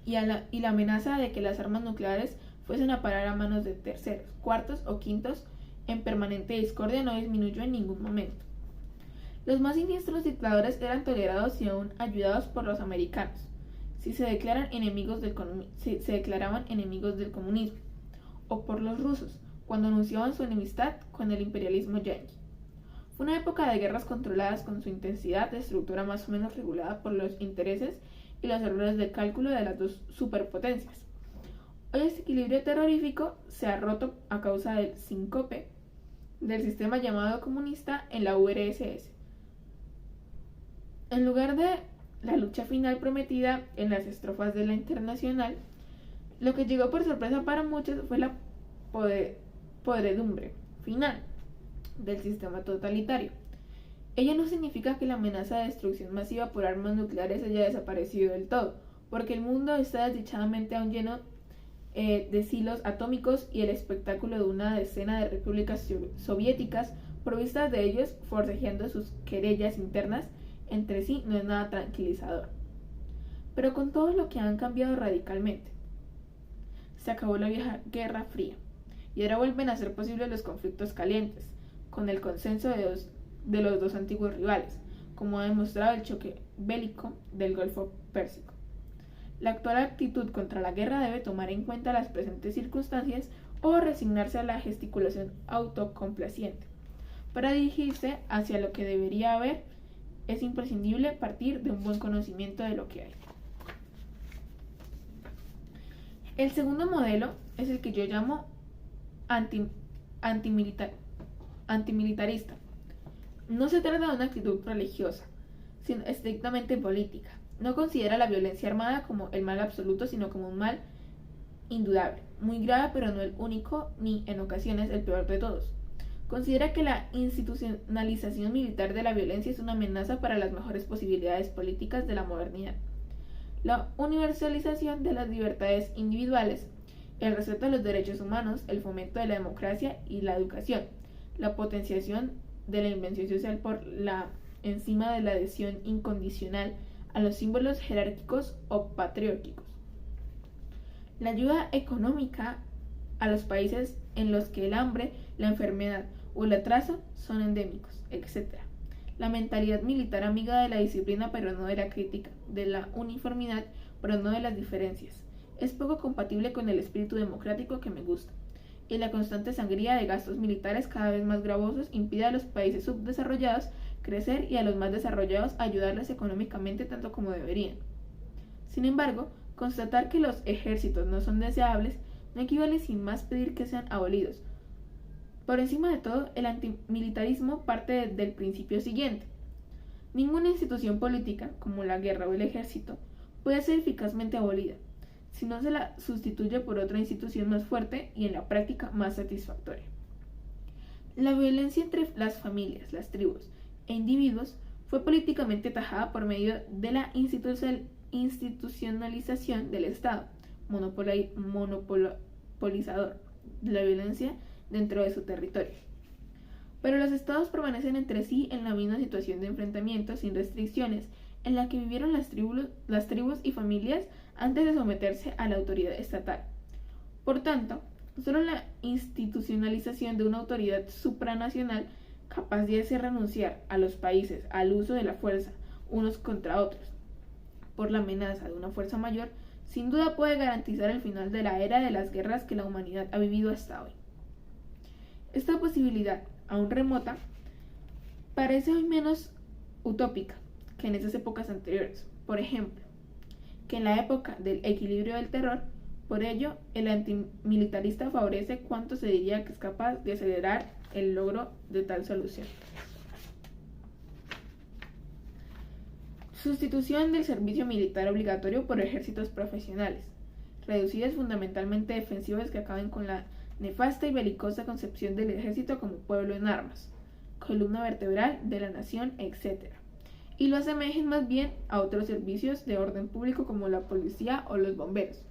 y la amenaza de que las armas nucleares fuesen a parar a manos de terceros, cuartos o quintos en permanente discordia no disminuyó en ningún momento. Los más siniestros dictadores eran tolerados y aún ayudados por los americanos, si se declaraban enemigos del comunismo, o por los rusos, cuando anunciaban su enemistad con el imperialismo yanqui. Fue una época de guerras controladas con su intensidad de estructura más o menos regulada por los intereses y los errores de cálculo de las dos superpotencias. Hoy este equilibrio terrorífico se ha roto a causa del síncope del sistema llamado comunista en la URSS. En lugar de la lucha final prometida en las estrofas de la Internacional, lo que llegó por sorpresa para muchos fue la podredumbre final del sistema totalitario. Ello no significa que la amenaza de destrucción masiva por armas nucleares haya desaparecido del todo, porque el mundo está desdichadamente aún lleno de silos atómicos y el espectáculo de una decena de repúblicas soviéticas provistas de ellos forcejeando sus querellas internas entre sí no es nada tranquilizador. Pero con todo lo que han cambiado radicalmente, se acabó la vieja Guerra Fría y ahora vuelven a ser posibles los conflictos calientes, con el consenso de los dos antiguos rivales, como ha demostrado el choque bélico del Golfo Pérsico. La actual actitud contra la guerra debe tomar en cuenta las presentes circunstancias o resignarse a la gesticulación autocomplaciente. Para dirigirse hacia lo que debería haber, es imprescindible partir de un buen conocimiento de lo que hay. El segundo modelo es el que yo llamo antimilitarista. No se trata de una actitud religiosa, sino estrictamente política. No considera la violencia armada como el mal absoluto, sino como un mal indudable, muy grave, pero no el único ni en ocasiones el peor de todos. Considera que la institucionalización militar de la violencia es una amenaza para las mejores posibilidades políticas de la modernidad. La universalización de las libertades individuales, el respeto a los derechos humanos, el fomento de la democracia y la educación, la potenciación de la invención social por la encima de la adhesión incondicional a los símbolos jerárquicos o patrióticos. La ayuda económica a los países en los que el hambre, la enfermedad o el atraso son endémicos, etc. La mentalidad militar amiga de la disciplina pero no de la crítica, de la uniformidad pero no de las diferencias. Es poco compatible con el espíritu democrático que me gusta. Y la constante sangría de gastos militares cada vez más gravosos impide a los países subdesarrollados crecer y a los más desarrollados ayudarles económicamente tanto como deberían. Sin embargo, constatar que los ejércitos no son deseables no equivale sin más pedir que sean abolidos. Por encima de todo, el antimilitarismo parte del principio siguiente. Ninguna institución política, como la guerra o el ejército, puede ser eficazmente abolida, si no se la sustituye por otra institución más fuerte y en la práctica más satisfactoria. La violencia entre las familias, las tribus e individuos fue políticamente tajada por medio de la institucionalización del Estado, monopolizador de la violencia dentro de su territorio. Pero los estados permanecen entre sí en la misma situación de enfrentamiento sin restricciones en la que vivieron las tribus y familias antes de someterse a la autoridad estatal. Por tanto, solo la institucionalización de una autoridad supranacional capaz de hacer renunciar a los países al uso de la fuerza unos contra otros por la amenaza de una fuerza mayor, sin duda puede garantizar el final de la era de las guerras que la humanidad ha vivido hasta hoy. Esta posibilidad, aún remota, parece hoy menos utópica que en esas épocas anteriores. Por ejemplo, que en la época del equilibrio del terror, por ello, el antimilitarista favorece cuanto se diría que es capaz de acelerar el logro de tal solución. Sustitución del servicio militar obligatorio por ejércitos profesionales, reducidas fundamentalmente defensivas que acaben con la nefasta y belicosa concepción del ejército como pueblo en armas, columna vertebral de la nación, etc. Y lo asemejen más bien a otros servicios de orden público como la policía o los bomberos.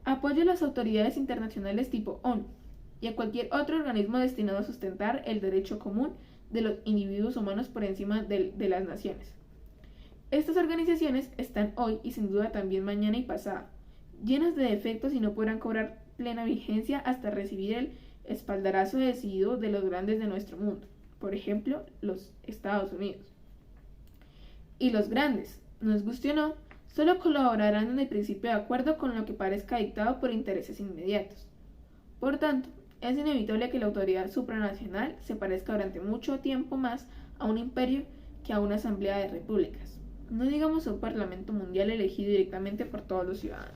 Apoyo a las autoridades internacionales tipo ONU y a cualquier otro organismo destinado a sustentar el derecho común de los individuos humanos por encima de las naciones. Estas organizaciones están hoy y sin duda también mañana y pasado, llenas de defectos y no podrán cobrar plena vigencia hasta recibir el espaldarazo decidido de los grandes de nuestro mundo, por ejemplo, los Estados Unidos. Y los grandes, nos guste o no, solo colaborarán en el principio de acuerdo con lo que parezca dictado por intereses inmediatos. Por tanto, es inevitable que la autoridad supranacional se parezca durante mucho tiempo más a un imperio que a una asamblea de repúblicas, no digamos a un parlamento mundial elegido directamente por todos los ciudadanos.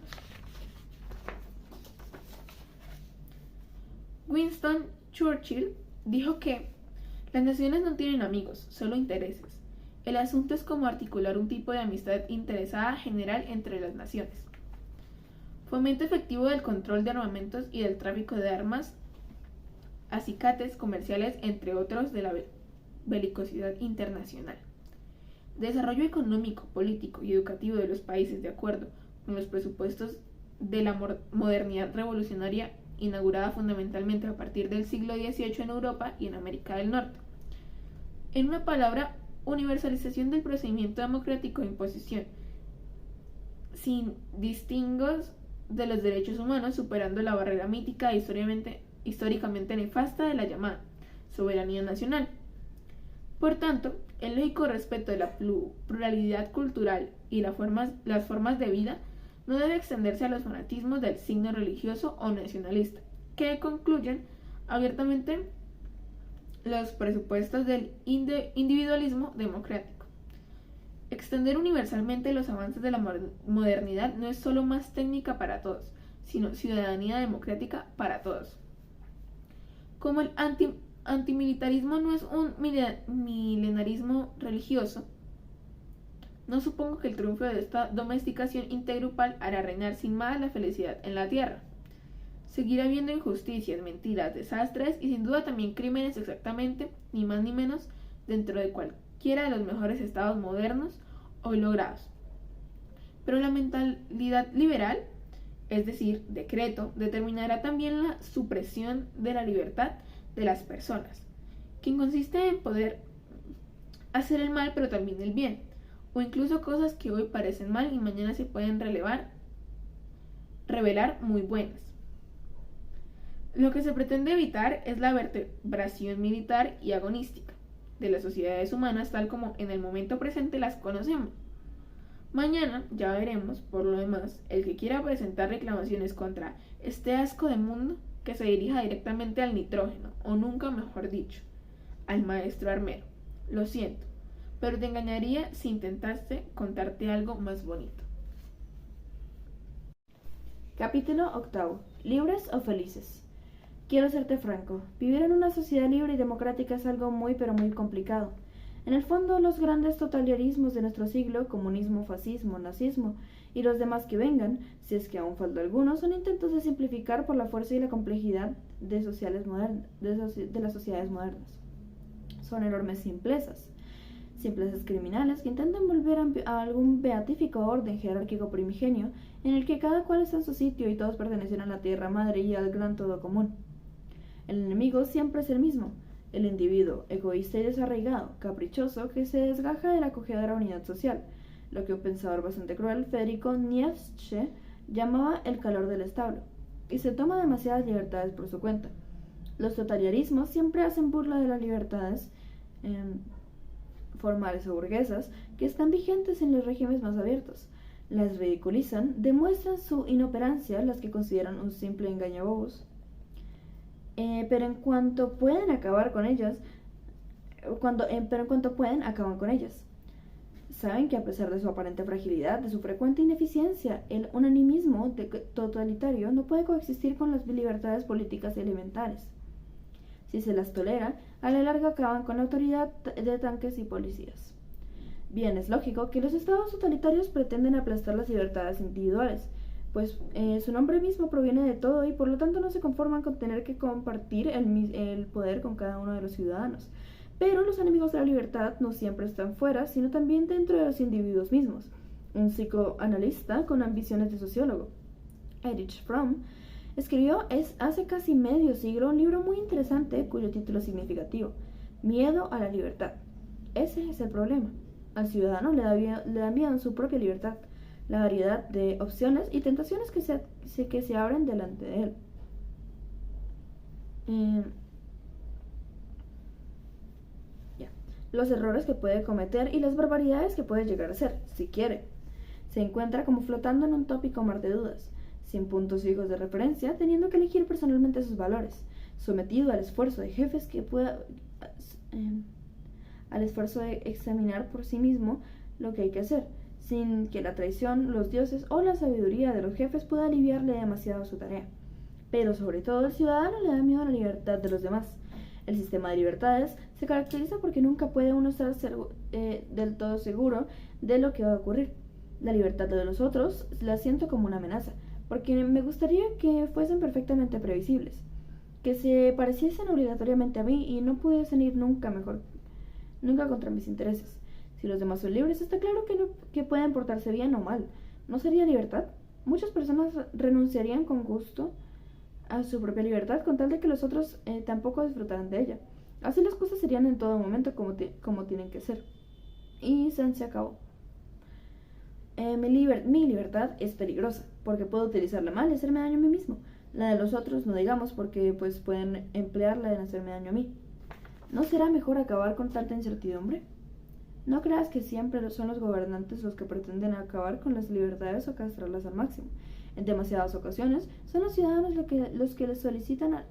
Winston Churchill dijo que las naciones no tienen amigos, solo intereses. El asunto es cómo articular un tipo de amistad interesada general entre las naciones. Fomento efectivo del control de armamentos y del tráfico de armas, acicates comerciales, entre otros, de la belicosidad internacional. Desarrollo económico, político y educativo de los países de acuerdo con los presupuestos de la modernidad revolucionaria, inaugurada fundamentalmente a partir del siglo XVIII en Europa y en América del Norte. En una palabra, universalización del procedimiento democrático de imposición, sin distingos de los derechos humanos, superando la barrera mítica e históricamente nefasta de la llamada soberanía nacional. Por tanto, el lógico respeto de la pluralidad cultural y las formas de vida no debe extenderse a los fanatismos del signo religioso o nacionalista, que concluyen abiertamente los presupuestos del individualismo democrático. Extender universalmente los avances de la modernidad no es solo más técnica para todos, sino ciudadanía democrática para todos. Como el antimilitarismo no es un milenarismo religioso, no supongo que el triunfo de esta domesticación intergrupal hará reinar sin más la felicidad en la tierra. Seguirá habiendo injusticias, mentiras, desastres y sin duda también crímenes, exactamente, ni más ni menos, dentro de cualquiera de los mejores estados modernos hoy logrados. Pero la mentalidad liberal, es decir, decreto, determinará también la supresión de la libertad de las personas, que consiste en poder hacer el mal pero también el bien, o incluso cosas que hoy parecen mal y mañana se pueden revelar muy buenas. Lo que se pretende evitar es la vertebración militar y agonística de las sociedades humanas tal como en el momento presente las conocemos. Mañana ya veremos, por lo demás, el que quiera presentar reclamaciones contra este asco de mundo, que se dirija directamente al nitrógeno, o nunca mejor dicho, al maestro armero. Lo siento, pero te engañaría si intentaste contarte algo más bonito. Capítulo 8. ¿Libres o felices? Quiero serte franco, vivir en una sociedad libre y democrática es algo muy pero muy complicado. En el fondo, los grandes totalitarismos de nuestro siglo, comunismo, fascismo, nazismo y los demás que vengan, si es que aún falta alguno, son intentos de simplificar por la fuerza y la complejidad de las sociedades modernas. Son enormes simplezas criminales que intentan volver a algún beatífico orden jerárquico primigenio en el que cada cual está en su sitio y todos pertenecen a la tierra madre y al gran todo común. El enemigo siempre es el mismo, el individuo egoísta y desarraigado, caprichoso, que se desgaja de la acogedora unidad social, lo que un pensador bastante cruel, Federico Nietzsche, llamaba el calor del establo, y se toma demasiadas libertades por su cuenta. Los totalitarismos siempre hacen burla de las libertades formales o burguesas que están vigentes en los regímenes más abiertos. Las ridiculizan, demuestran su inoperancia, las que consideran un simple engañabobos, pero en cuanto pueden acaban con ellas. Saben que a pesar de su aparente fragilidad, de su frecuente ineficiencia, el unanimismo totalitario no puede coexistir con las libertades políticas elementales. Si se las tolera, a la larga acaban con la autoridad de tanques y policías. Bien, es lógico que los estados totalitarios pretenden aplastar las libertades individuales, pues su nombre mismo proviene de todo y por lo tanto no se conforman con tener que compartir el poder con cada uno de los ciudadanos. Pero los enemigos de la libertad no siempre están fuera, sino también dentro de los individuos mismos. Un psicoanalista con ambiciones de sociólogo, Erich Fromm, escribió hace casi medio siglo un libro muy interesante cuyo título es significativo: Miedo a la libertad. Ese es el problema. Al ciudadano le da miedo en su propia libertad, la variedad de opciones y tentaciones que se abren delante de él. Los errores que puede cometer y las barbaridades que puede llegar a hacer, si quiere. Se encuentra como flotando en un tópico mar de dudas, sin puntos fijos de referencia, teniendo que elegir personalmente sus valores, sometido al esfuerzo de jefes al esfuerzo de examinar por sí mismo lo que hay que hacer, sin que la traición, los dioses o la sabiduría de los jefes pueda aliviarle demasiado su tarea. Pero sobre todo el ciudadano le da miedo a la libertad de los demás. El sistema de libertades Se caracteriza porque nunca puede uno estar del todo seguro de lo que va a ocurrir. La libertad de los otros la siento como una amenaza, porque me gustaría que fuesen perfectamente previsibles, que se pareciesen obligatoriamente a mí y no pudiesen ir nunca contra mis intereses. Si los demás son libres, está claro que pueden portarse bien o mal. ¿No sería libertad? Muchas personas renunciarían con gusto a su propia libertad con tal de que los otros tampoco disfrutaran de ella. Así las cosas serían en todo momento como tienen que ser. Y se acabó. Mi libertad es peligrosa, porque puedo utilizarla mal y hacerme daño a mí mismo. La de los otros, no digamos, porque pues pueden emplearla en hacerme daño a mí. ¿No será mejor acabar con tanta incertidumbre? No creas que siempre son los gobernantes los que pretenden acabar con las libertades o castrarlas al máximo. En demasiadas ocasiones son los ciudadanos los que les solicitan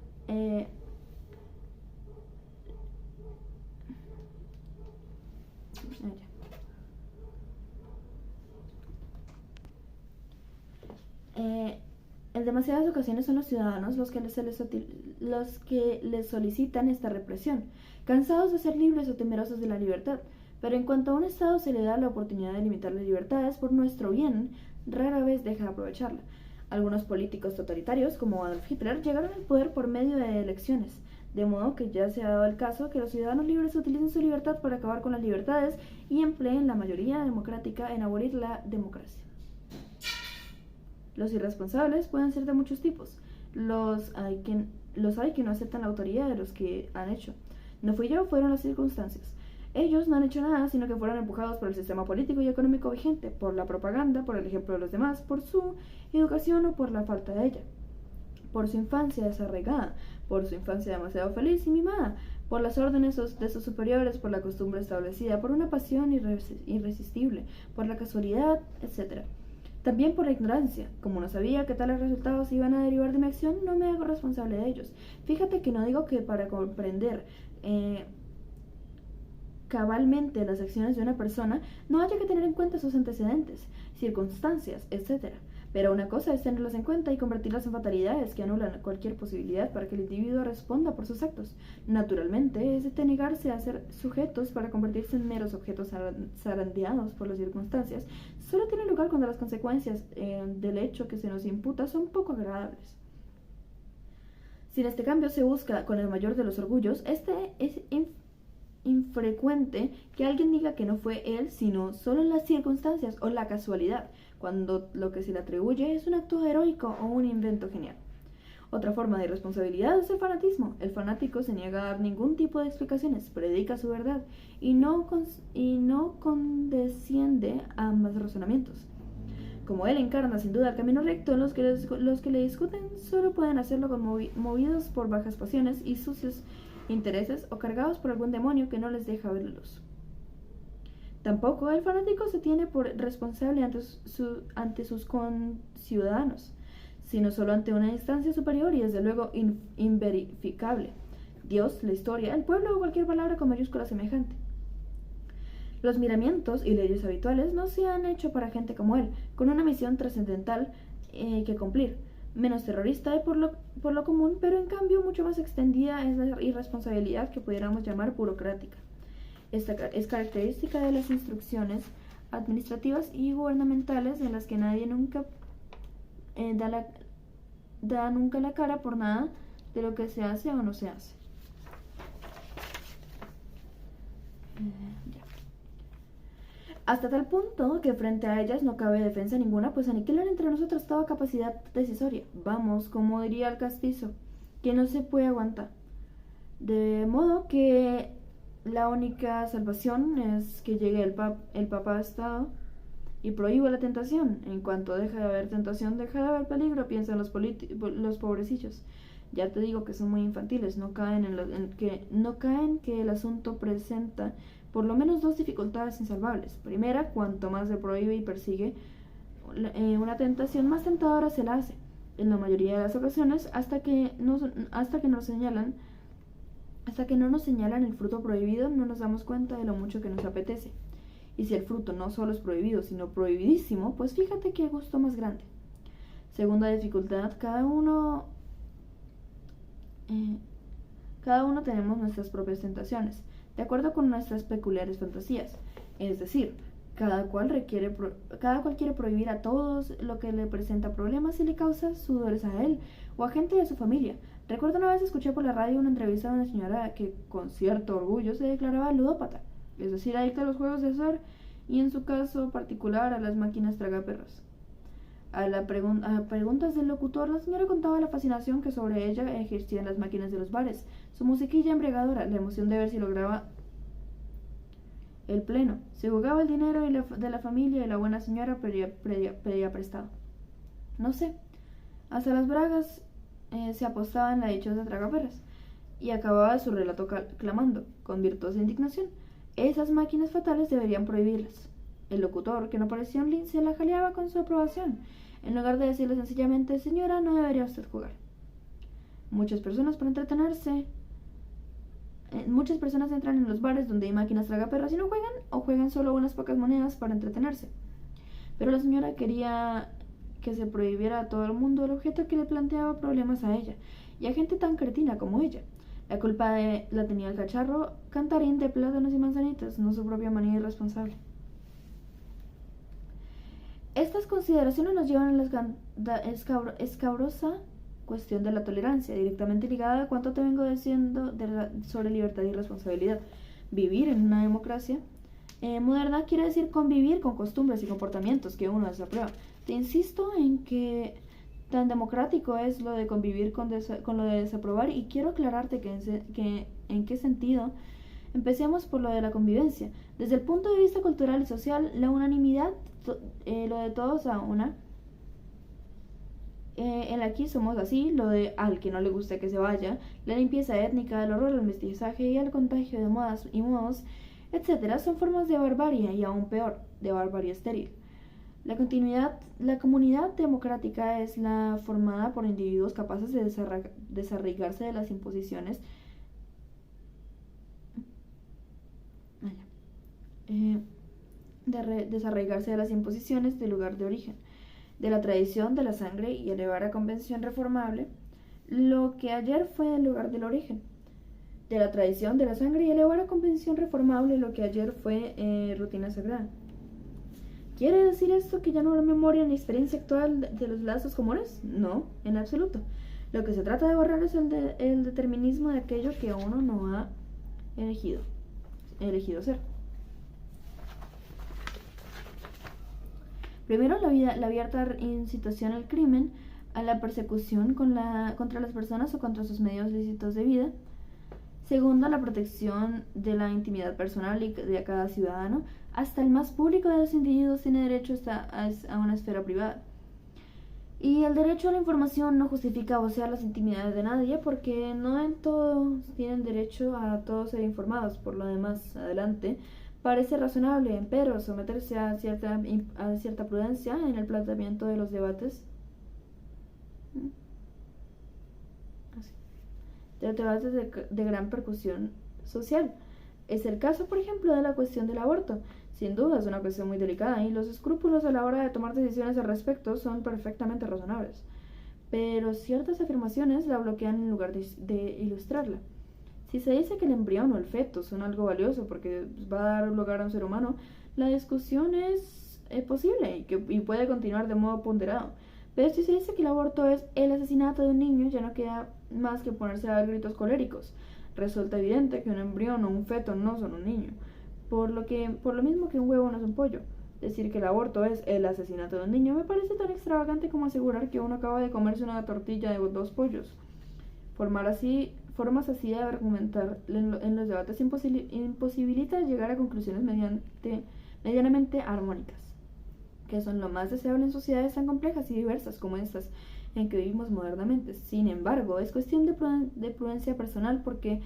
en demasiadas ocasiones son los ciudadanos los que les solicitan esta represión, cansados de ser libres o temerosos de la libertad. Pero en cuanto a un Estado se le da la oportunidad de limitar las libertades por nuestro bien, rara vez deja de aprovecharla. Algunos políticos totalitarios, como Adolf Hitler, llegaron al poder por medio de elecciones, de modo que ya se ha dado el caso que los ciudadanos libres utilicen su libertad para acabar con las libertades y empleen la mayoría democrática en abolir la democracia. Los irresponsables pueden ser de muchos tipos. Los hay que no aceptan la autoridad de los que han hecho. No fui yo, fueron las circunstancias. Ellos no han hecho nada, sino que fueron empujados por el sistema político y económico vigente, por la propaganda, por el ejemplo de los demás, por su educación o por la falta de ella, por su infancia desarraigada, por su infancia demasiado feliz y mimada, por las órdenes de sus superiores, por la costumbre establecida, por una pasión irresistible, por la casualidad, etc. También por la ignorancia. Como no sabía que tales resultados iban a derivar de mi acción, no me hago responsable de ellos. Fíjate que no digo que para comprender cabalmente las acciones de una persona no haya que tener en cuenta sus antecedentes, circunstancias, etc. Pero una cosa es tenerlas en cuenta y convertirlas en fatalidades que anulan cualquier posibilidad para que el individuo responda por sus actos. Naturalmente, es de negarse a ser sujetos para convertirse en meros objetos zarandeados por las circunstancias. Solo tiene lugar cuando las consecuencias del hecho que se nos imputa son poco agradables. Si en este cambio se busca con el mayor de los orgullos, este es infrecuente que alguien diga que no fue él, sino solo las circunstancias o la casualidad, cuando lo que se le atribuye es un acto heroico o un invento genial. Otra forma de irresponsabilidad es el fanatismo. El fanático se niega a dar ningún tipo de explicaciones, predica su verdad y no condesciende a ambos razonamientos. Como él encarna sin duda el camino recto, los que le discuten solo pueden hacerlo movidos por bajas pasiones y sucios intereses o cargados por algún demonio que no les deja ver la luz. Tampoco el fanático se tiene por responsable ante sus conciudadanos, sino solo ante una instancia superior y desde luego inverificable: Dios, la historia, el pueblo o cualquier palabra con mayúscula semejante. Los miramientos y leyes habituales no se han hecho para gente como él, con una misión trascendental que cumplir, menos terrorista por lo común, pero en cambio mucho más extendida es la irresponsabilidad que pudiéramos llamar burocrática. Esta es característica de las instrucciones administrativas y gubernamentales en las que nadie nunca da nunca la cara por nada de lo que se hace o no se hace. Hasta tal punto que frente a ellas no cabe defensa ninguna, pues aniquilan entre nosotros toda capacidad decisoria. Vamos, como diría el castizo, que no se puede aguantar. De modo que la única salvación es que llegue el Papa a Estado y prohíba la tentación. En cuanto deja de haber tentación, deja de haber peligro, piensan los pobrecillos. Ya te digo que son muy infantiles, no caen que el asunto presenta por lo menos dos dificultades insalvables. Primera, cuanto más se prohíbe y persigue una tentación, más tentadora se la hace. En la mayoría de las ocasiones, hasta que no nos señalan el fruto prohibido, no nos damos cuenta de lo mucho que nos apetece. Y si el fruto no solo es prohibido, sino prohibidísimo, pues fíjate qué gusto más grande. Segunda dificultad, cada uno tenemos nuestras propias tentaciones. de acuerdo con nuestras peculiares fantasías. Es decir, cada cual quiere prohibir a todos lo que le presenta problemas y le causa sudores a él o a gente de su familia. Recuerdo una vez escuché por la radio una entrevista de una señora que con cierto orgullo se declaraba ludópata, es decir, adicta a los juegos de azar y en su caso particular a las máquinas tragaperras. A preguntas del locutor, la señora contaba la fascinación que sobre ella ejercían las máquinas de los bares, su musiquilla embriagadora, la emoción de ver si lograba el pleno. Se jugaba el dinero de la familia y la buena señora pedía prestado. No sé, hasta las bragas se apostaba en la dichosa tragaperras, y acababa su relato clamando, con virtuosa indignación: esas máquinas fatales deberían prohibirlas. El locutor, que no parecía un lince, la jaleaba con su aprobación, en lugar de decirle sencillamente: señora, no debería usted jugar. Muchas personas entran en los bares donde hay máquinas tragaperras y no juegan, o juegan solo unas pocas monedas para entretenerse. Pero la señora quería que se prohibiera a todo el mundo el objeto que le planteaba problemas a ella, y a gente tan cretina como ella. La culpa la tenía el cacharro cantarín de plátanos y manzanitas, no su propia manía irresponsable. Estas consideraciones nos llevan a la escabrosa cuestión de la tolerancia, directamente ligada a cuanto te vengo diciendo sobre libertad y responsabilidad. Vivir en una democracia moderna quiere decir convivir con costumbres y comportamientos que uno desaprueba. Te insisto en que tan democrático es lo de convivir con lo de desaprobar, y quiero aclararte en qué sentido. Empecemos por lo de la convivencia. Desde el punto de vista cultural y social, la unanimidad, lo de todos a una. En aquí somos así, lo de al que no le gusta que se vaya, la limpieza étnica, el horror al mestizaje y al contagio de modas y modos, etc., son formas de barbarie, y aún peor, de barbarie estéril. La comunidad democrática es la formada por individuos capaces de desarraigarse de las imposiciones desarraigarse de las imposiciones del lugar de origen, de la tradición, de la sangre, y elevar a convención reformable lo que ayer fue el lugar del origen. De la tradición, de la sangre, y elevar a convención reformable lo que ayer fue rutina sagrada. ¿Quiere decir esto que ya no la memoria ni experiencia actual de los lazos comunes? No, en absoluto. Lo que se trata de borrar es el determinismo de aquello que uno no ha elegido ser. Primero, la abierta incitación al crimen, a la persecución contra las personas o contra sus medios lícitos de vida. Segundo, la protección de la intimidad personal y de cada ciudadano. Hasta el más público de los individuos tiene derecho a una esfera privada. Y el derecho a la información no justifica vocear las intimidades de nadie, porque no en todos tienen derecho a todos ser informados. Por lo demás, adelante, parece razonable, empero, someterse a cierta prudencia en el planteamiento de los debates. De gran percusión social. Es el caso, por ejemplo, de la cuestión del aborto. Sin duda es una cuestión muy delicada, y los escrúpulos a la hora de tomar decisiones al respecto son perfectamente razonables. Pero ciertas afirmaciones la bloquean en lugar de ilustrarla. Si se dice que el embrión o el feto son algo valioso porque va a dar lugar a un ser humano, la discusión es posible y puede continuar de modo ponderado. Pero si se dice que el aborto es el asesinato de un niño, ya no queda más que ponerse a dar gritos coléricos. Resulta evidente que un embrión o un feto no son un niño, por lo mismo que un huevo no es un pollo. Decir que el aborto es el asesinato de un niño me parece tan extravagante como asegurar que uno acaba de comerse una tortilla de 2 pollos. Formas así de argumentar en los debates imposibilita llegar a conclusiones medianamente armónicas, que son lo más deseable en sociedades tan complejas y diversas como estas en que vivimos modernamente. Sin embargo, es cuestión de prudencia personal, porque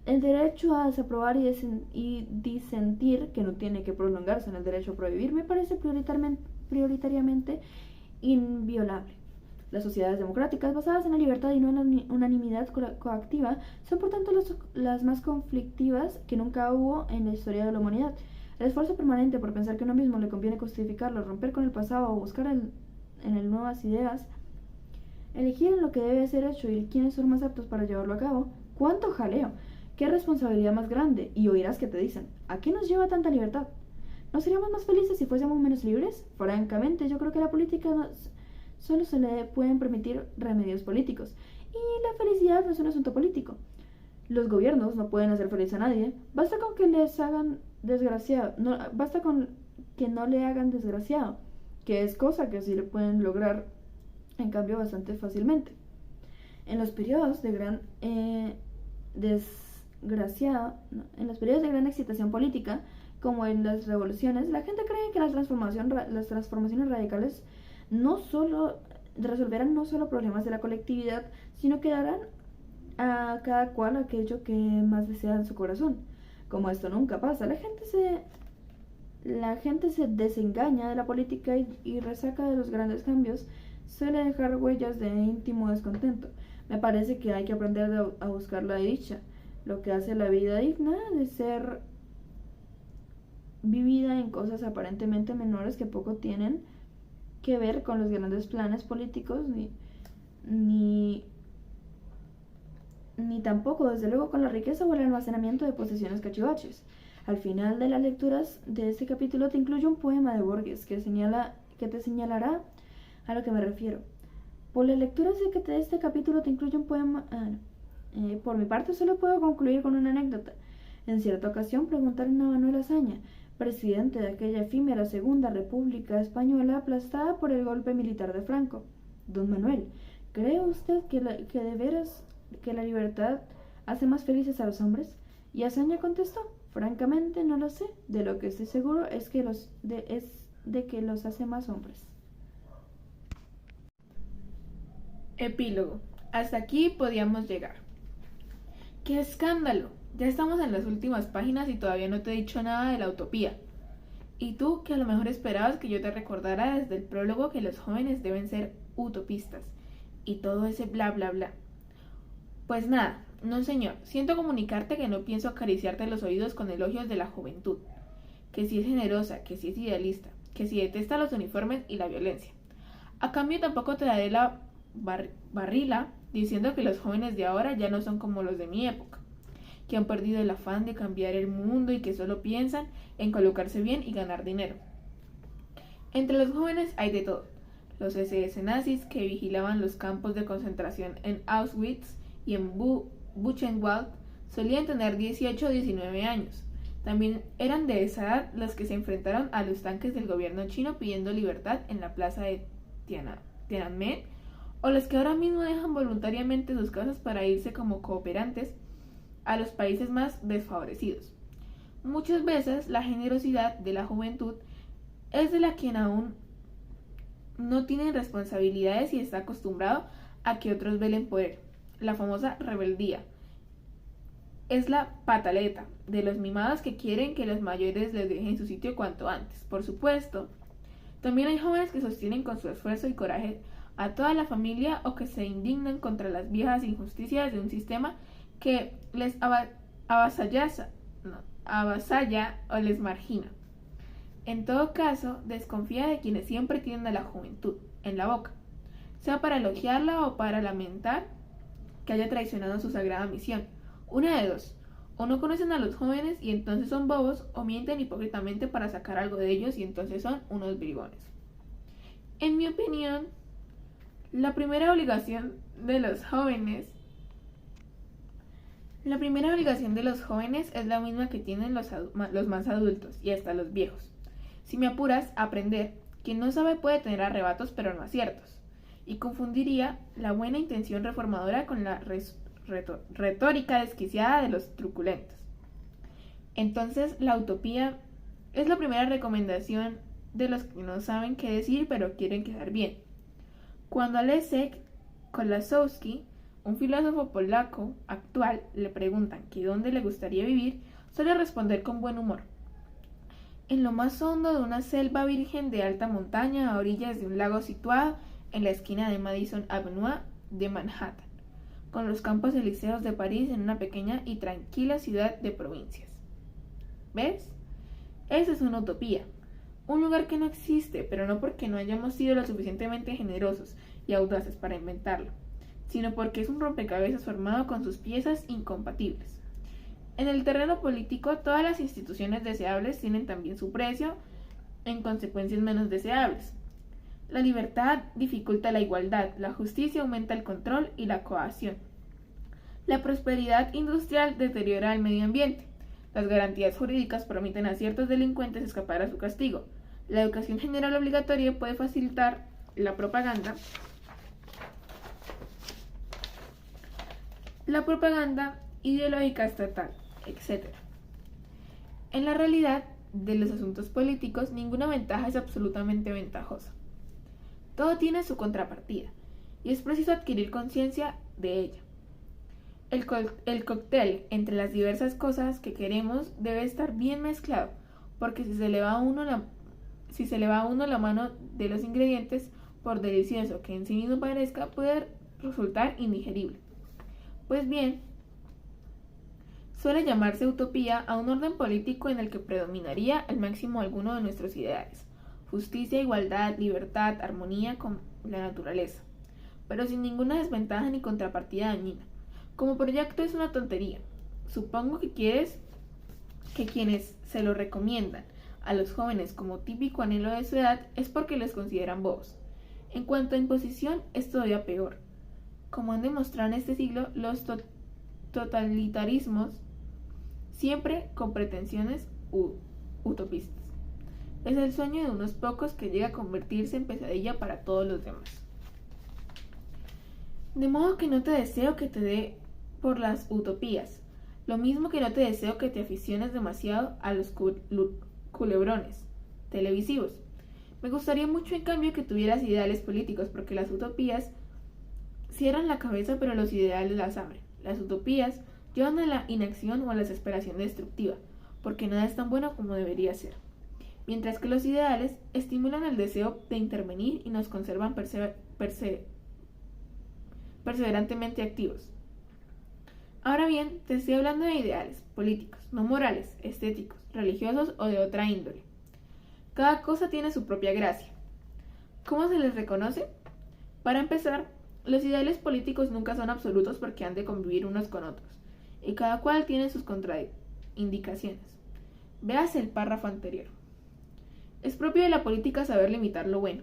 el derecho a desaprobar y disentir, que no tiene que prolongarse en el derecho a prohibir, me parece prioritariamente inviolable. Las sociedades democráticas basadas en la libertad y no en la unanimidad coactiva son por tanto las más conflictivas que nunca hubo en la historia de la humanidad. El esfuerzo permanente por pensar que a uno mismo le conviene justificarlo, romper con el pasado o buscar en él nuevas ideas, elegir en lo que debe ser hecho y quiénes son más aptos para llevarlo a cabo. ¡Cuánto jaleo! ¿Qué responsabilidad más grande? Y oirás que te dicen, ¿a qué nos lleva tanta libertad? ¿No seríamos más felices si fuésemos menos libres? Francamente, yo creo que a la política solo se le pueden permitir remedios políticos. Y la felicidad no es un asunto político. Los gobiernos no pueden hacer feliz a nadie. Basta con que les hagan desgraciado. Basta con que no le hagan desgraciado, que es cosa que sí le pueden lograr, en cambio, bastante fácilmente. En los periodos de gran en los periodos de gran excitación política, como en las revoluciones, la gente cree que las transformaciones radicales resolverán no solo problemas de la colectividad, sino que darán a cada cual aquello que más desea en su corazón. Como esto nunca pasa, la gente se desengaña de la política y resaca de los grandes cambios, suele dejar huellas de íntimo descontento. Me parece que hay que aprender a buscar la dicha, lo que hace la vida digna de ser vivida en cosas aparentemente menores que poco tienen que ver con los grandes planes políticos ni tampoco, desde luego, con la riqueza o el almacenamiento de posesiones cachivaches. Al final de las lecturas de este capítulo te incluye un poema de Borges que te señalará a lo que me refiero. Por las lecturas de este capítulo te incluye un poema. Por mi parte solo puedo concluir con una anécdota. En cierta ocasión preguntaron a Manuel Azaña, presidente de aquella efímera Segunda República Española aplastada por el golpe militar de Franco: Don Manuel, ¿cree usted que de veras que la libertad hace más felices a los hombres? Y Azaña contestó: francamente no lo sé, de lo que estoy seguro es de que los hace más hombres. Epílogo. Hasta aquí podíamos llegar. ¡Qué escándalo! Ya estamos en las últimas páginas y todavía no te he dicho nada de la utopía. Y tú, que a lo mejor esperabas que yo te recordara desde el prólogo que los jóvenes deben ser utopistas y todo ese bla bla bla. Pues nada, no señor, siento comunicarte que no pienso acariciarte los oídos con elogios de la juventud, que si es generosa, que si es idealista, que si detesta los uniformes y la violencia. A cambio tampoco te daré la barrila diciendo que los jóvenes de ahora ya no son como los de mi época, que han perdido el afán de cambiar el mundo y que solo piensan en colocarse bien y ganar dinero. Entre los jóvenes hay de todo: los SS nazis que vigilaban los campos de concentración en Auschwitz y en Buchenwald solían tener 18 o 19 años. También eran de esa edad los que se enfrentaron a los tanques del gobierno chino pidiendo libertad en la plaza de Tiananmen, o los que ahora mismo dejan voluntariamente sus casas para irse como cooperantes a los países más desfavorecidos. Muchas veces la generosidad de la juventud es de la quien aún no tiene responsabilidades y está acostumbrado a que otros velen por él. La famosa rebeldía es la pataleta de los mimados que quieren que los mayores les dejen su sitio cuanto antes. Por supuesto, también hay jóvenes que sostienen con su esfuerzo y coraje a toda la familia o que se indignan contra las viejas injusticias de un sistema que les avasalla o les margina. En todo caso, desconfía de quienes siempre tienen a la juventud en la boca, sea para elogiarla o para lamentar que haya traicionado su sagrada misión. Una de dos: o no conocen a los jóvenes y entonces son bobos, o mienten hipócritamente para sacar algo de ellos y entonces son unos bribones. En mi opinión, la primera obligación de los jóvenes es la misma que tienen los más adultos y hasta los viejos. Si me apuras, aprender: quien no sabe puede tener arrebatos pero no aciertos, y confundiría la buena intención reformadora con la retórica desquiciada de los truculentos. Entonces, la utopía es la primera recomendación de los que no saben qué decir pero quieren quedar bien. Cuando a Leszek Kolakowski, un filósofo polaco actual, le preguntan que dónde le gustaría vivir, suele responder con buen humor: en lo más hondo de una selva virgen de alta montaña a orillas de un lago situado en la esquina de Madison Avenue de Manhattan, con los campos elíseos de París en una pequeña y tranquila ciudad de provincias. ¿Ves? Esa es una utopía. Un lugar que no existe, pero no porque no hayamos sido lo suficientemente generosos y audaces para inventarlo, sino porque es un rompecabezas formado con sus piezas incompatibles. En el terreno político, todas las instituciones deseables tienen también su precio, en consecuencias menos deseables. La libertad dificulta la igualdad, la justicia aumenta el control y la coacción. La prosperidad industrial deteriora el medio ambiente. Las garantías jurídicas permiten a ciertos delincuentes escapar a su castigo. La educación general obligatoria puede facilitar la propaganda ideológica estatal, etc. En la realidad de los asuntos políticos, ninguna ventaja es absolutamente ventajosa. Todo tiene su contrapartida, y es preciso adquirir conciencia de ella. El cóctel entre las diversas cosas que queremos debe estar bien mezclado, porque si se le va a uno la mano de los ingredientes, por delicioso que en sí mismo parezca, puede resultar indigerible. Pues bien, suele llamarse utopía a un orden político en el que predominaría al máximo alguno de nuestros ideales: justicia, igualdad, libertad, armonía con la naturaleza, pero sin ninguna desventaja ni contrapartida dañina. Como proyecto es una tontería. Supongo que quienes se lo recomiendan a los jóvenes como típico anhelo de su edad es porque les consideran bobos. En cuanto a imposición, es todavía peor. Como han demostrado en este siglo, los totalitarismos, siempre con pretensiones utopistas. Es el sueño de unos pocos que llega a convertirse en pesadilla para todos los demás. De modo que no te deseo que te dé por las utopías, lo mismo que no te deseo que te aficiones demasiado a los culebrones televisivos. Me gustaría mucho, en cambio, que tuvieras ideales políticos, porque las utopías cierran la cabeza, pero los ideales las abren. Las utopías llevan a la inacción o a la desesperación destructiva, porque nada es tan bueno como debería ser. Mientras que los ideales estimulan el deseo de intervenir y nos conservan perseverantemente activos. Ahora bien, te estoy hablando de ideales políticos, no morales, estéticos, religiosos o de otra índole. Cada cosa tiene su propia gracia. ¿Cómo se les reconoce? Para empezar, los ideales políticos nunca son absolutos porque han de convivir unos con otros, y cada cual tiene sus contraindicaciones. Véase el párrafo anterior. Es propio de la política saber limitar lo bueno.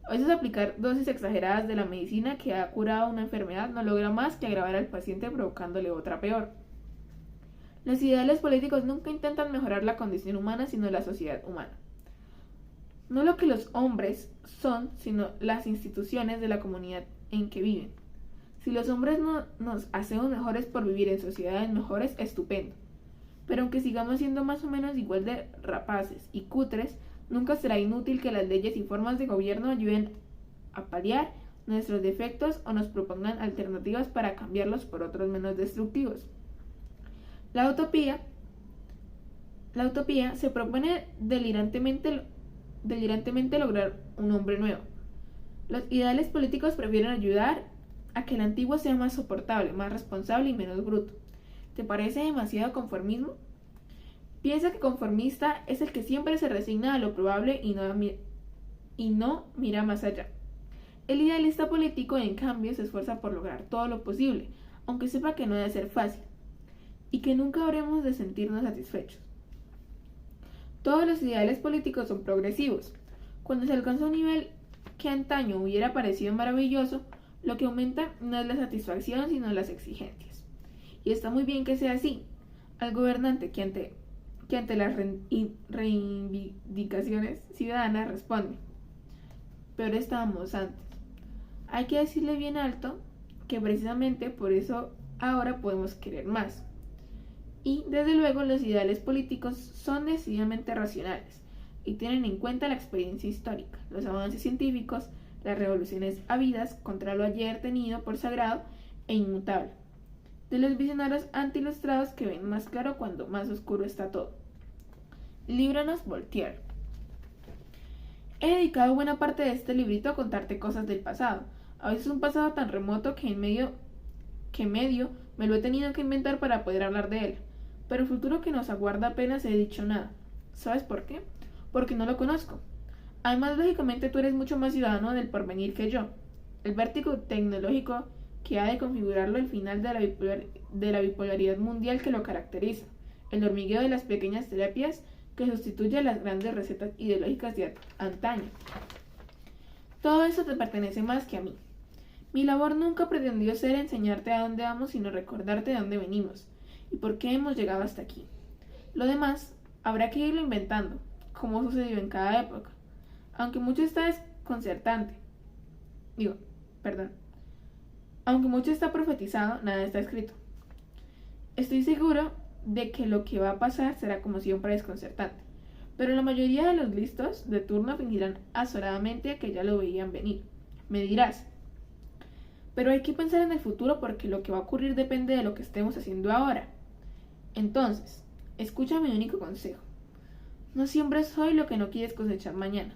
A veces aplicar dosis exageradas de la medicina que ha curado una enfermedad no logra más que agravar al paciente provocándole otra peor. Los ideales políticos nunca intentan mejorar la condición humana, sino la sociedad humana. No lo que los hombres son, sino las instituciones de la comunidad en que viven. Si los hombres no nos hacemos mejores por vivir en sociedades mejores, estupendo. Pero aunque sigamos siendo más o menos igual de rapaces y cutres, nunca será inútil que las leyes y formas de gobierno ayuden a paliar nuestros defectos o nos propongan alternativas para cambiarlos por otros menos destructivos. La utopía se propone delirantemente lograr un hombre nuevo. Los ideales políticos prefieren ayudar a que el antiguo sea más soportable, más responsable y menos bruto. ¿Te parece demasiado conformismo? Piensa que conformista es el que siempre se resigna a lo probable y no mira más allá. El idealista político, en cambio, se esfuerza por lograr todo lo posible, aunque sepa que no debe ser fácil, y que nunca habremos de sentirnos satisfechos. Todos los ideales políticos son progresivos. Cuando se alcanza un nivel que antaño hubiera parecido maravilloso, lo que aumenta no es la satisfacción, sino las exigencias. Y está muy bien que sea así. Al gobernante que ante las reivindicaciones ciudadanas responde: peor estábamos antes. Hay que decirle bien alto que precisamente por eso ahora podemos querer más. Y, desde luego, los ideales políticos son decididamente racionales y tienen en cuenta la experiencia histórica, los avances científicos, las revoluciones habidas contra lo ayer tenido por sagrado e inmutable, de los visionarios antiilustrados que ven más claro cuando más oscuro está todo. Líbranos, Voltaire. He dedicado buena parte de este librito a contarte cosas del pasado, a veces un pasado tan remoto que medio me lo he tenido que inventar para poder hablar de él. Pero el futuro que nos aguarda apenas he dicho nada. ¿Sabes por qué? Porque no lo conozco. Además, lógicamente, tú eres mucho más ciudadano del porvenir que yo. El vértigo tecnológico que ha de configurarlo el final de la bipolaridad mundial que lo caracteriza, el hormigueo de las pequeñas terapias que sustituye a las grandes recetas ideológicas de antaño. Todo eso te pertenece más que a mí. Mi labor nunca pretendió ser enseñarte a dónde vamos, sino recordarte de dónde venimos y por qué hemos llegado hasta aquí. Lo demás habrá que irlo inventando, como sucedió en cada época. Aunque mucho está desconcertante. Aunque mucho está profetizado, nada está escrito. Estoy seguro de que lo que va a pasar será como siempre desconcertante, pero la mayoría de los listos de turno fingirán azoradamente que ya lo veían venir. Me dirás, pero hay que pensar en el futuro porque lo que va a ocurrir depende de lo que estemos haciendo ahora. Entonces, escucha mi único consejo. No siembres hoy lo que no quieres cosechar mañana.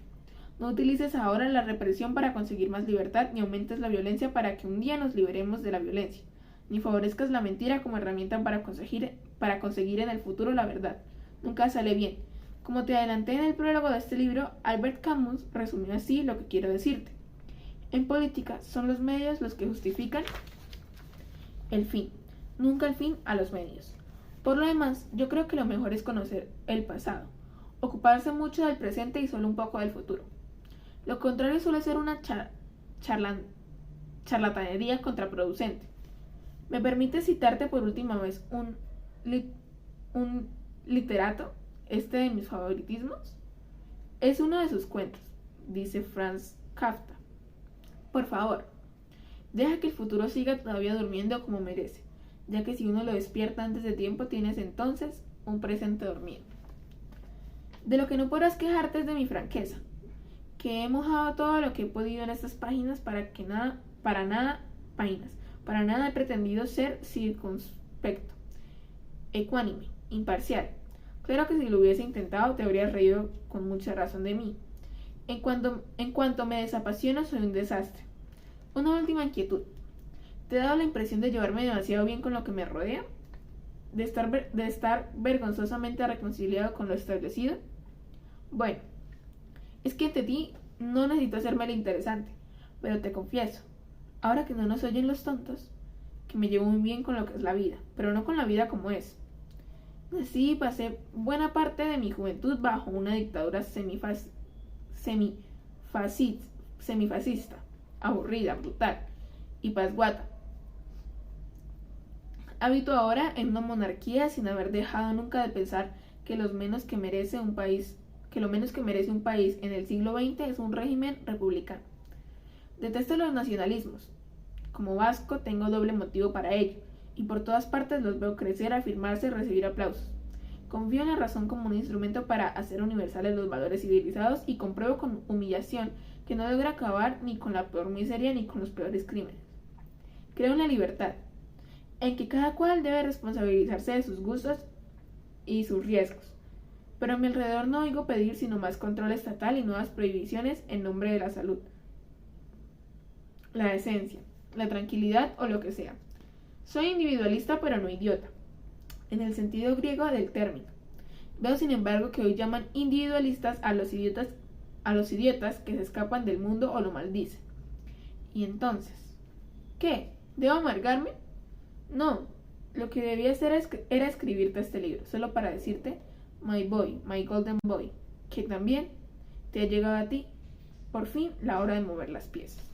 No utilices ahora la represión para conseguir más libertad, ni aumentes la violencia para que un día nos liberemos de la violencia, ni favorezcas la mentira como herramienta para conseguir en el futuro la verdad. Nunca sale bien. Como te adelanté en el prólogo de este libro, Albert Camus resumió así lo que quiero decirte. En política son los medios los que justifican el fin, nunca el fin a los medios. Por lo demás, yo creo que lo mejor es conocer el pasado, ocuparse mucho del presente y solo un poco del futuro. Lo contrario suele ser una charlatanería contraproducente. ¿Me permites citarte por última vez un literato, de mis favoritismos? Es uno de sus cuentos, dice Franz Kafka. Por favor, deja que el futuro siga todavía durmiendo como merece, ya que si uno lo despierta antes de tiempo, tienes entonces un presente dormido. De lo que no podrás quejarte es de mi franqueza, que he mojado todo lo que he podido en estas páginas para nada he pretendido ser circunspecto, ecuánime, imparcial. Claro que si lo hubiese intentado te habrías reído con mucha razón de mí. En cuanto me desapasiono soy un desastre. Una última inquietud. ¿Te ha dado la impresión de llevarme demasiado bien con lo que me rodea? ¿De estar vergonzosamente reconciliado con lo establecido? Bueno, es que ante ti no necesito hacerme la interesante, pero te confieso, ahora que no nos oyen los tontos, que me llevo muy bien con lo que es la vida, pero no con la vida como es. Así pasé buena parte de mi juventud bajo una dictadura semifascista, aburrida, brutal y pasguata. Habito ahora en una monarquía sin haber dejado nunca de pensar que lo menos que merece un país en el siglo XX es un régimen republicano. Detesto los nacionalismos. Como vasco tengo doble motivo para ello, y por todas partes los veo crecer, afirmarse y recibir aplausos. Confío en la razón como un instrumento para hacer universales los valores civilizados y compruebo con humillación que no logra acabar ni con la peor miseria ni con los peores crímenes. Creo en la libertad, en que cada cual debe responsabilizarse de sus gustos y sus riesgos. Pero a mi alrededor no oigo pedir sino más control estatal y nuevas prohibiciones en nombre de la salud, la decencia, la tranquilidad o lo que sea. Soy individualista pero no idiota, en el sentido griego del término. Veo sin embargo que hoy llaman individualistas a los idiotas que se escapan del mundo o lo maldicen. Y entonces, ¿qué? ¿Debo amargarme? No, lo que debía hacer era escribirte este libro, solo para decirte, my boy, my golden boy, que también te ha llegado a ti, por fin, la hora de mover las piezas.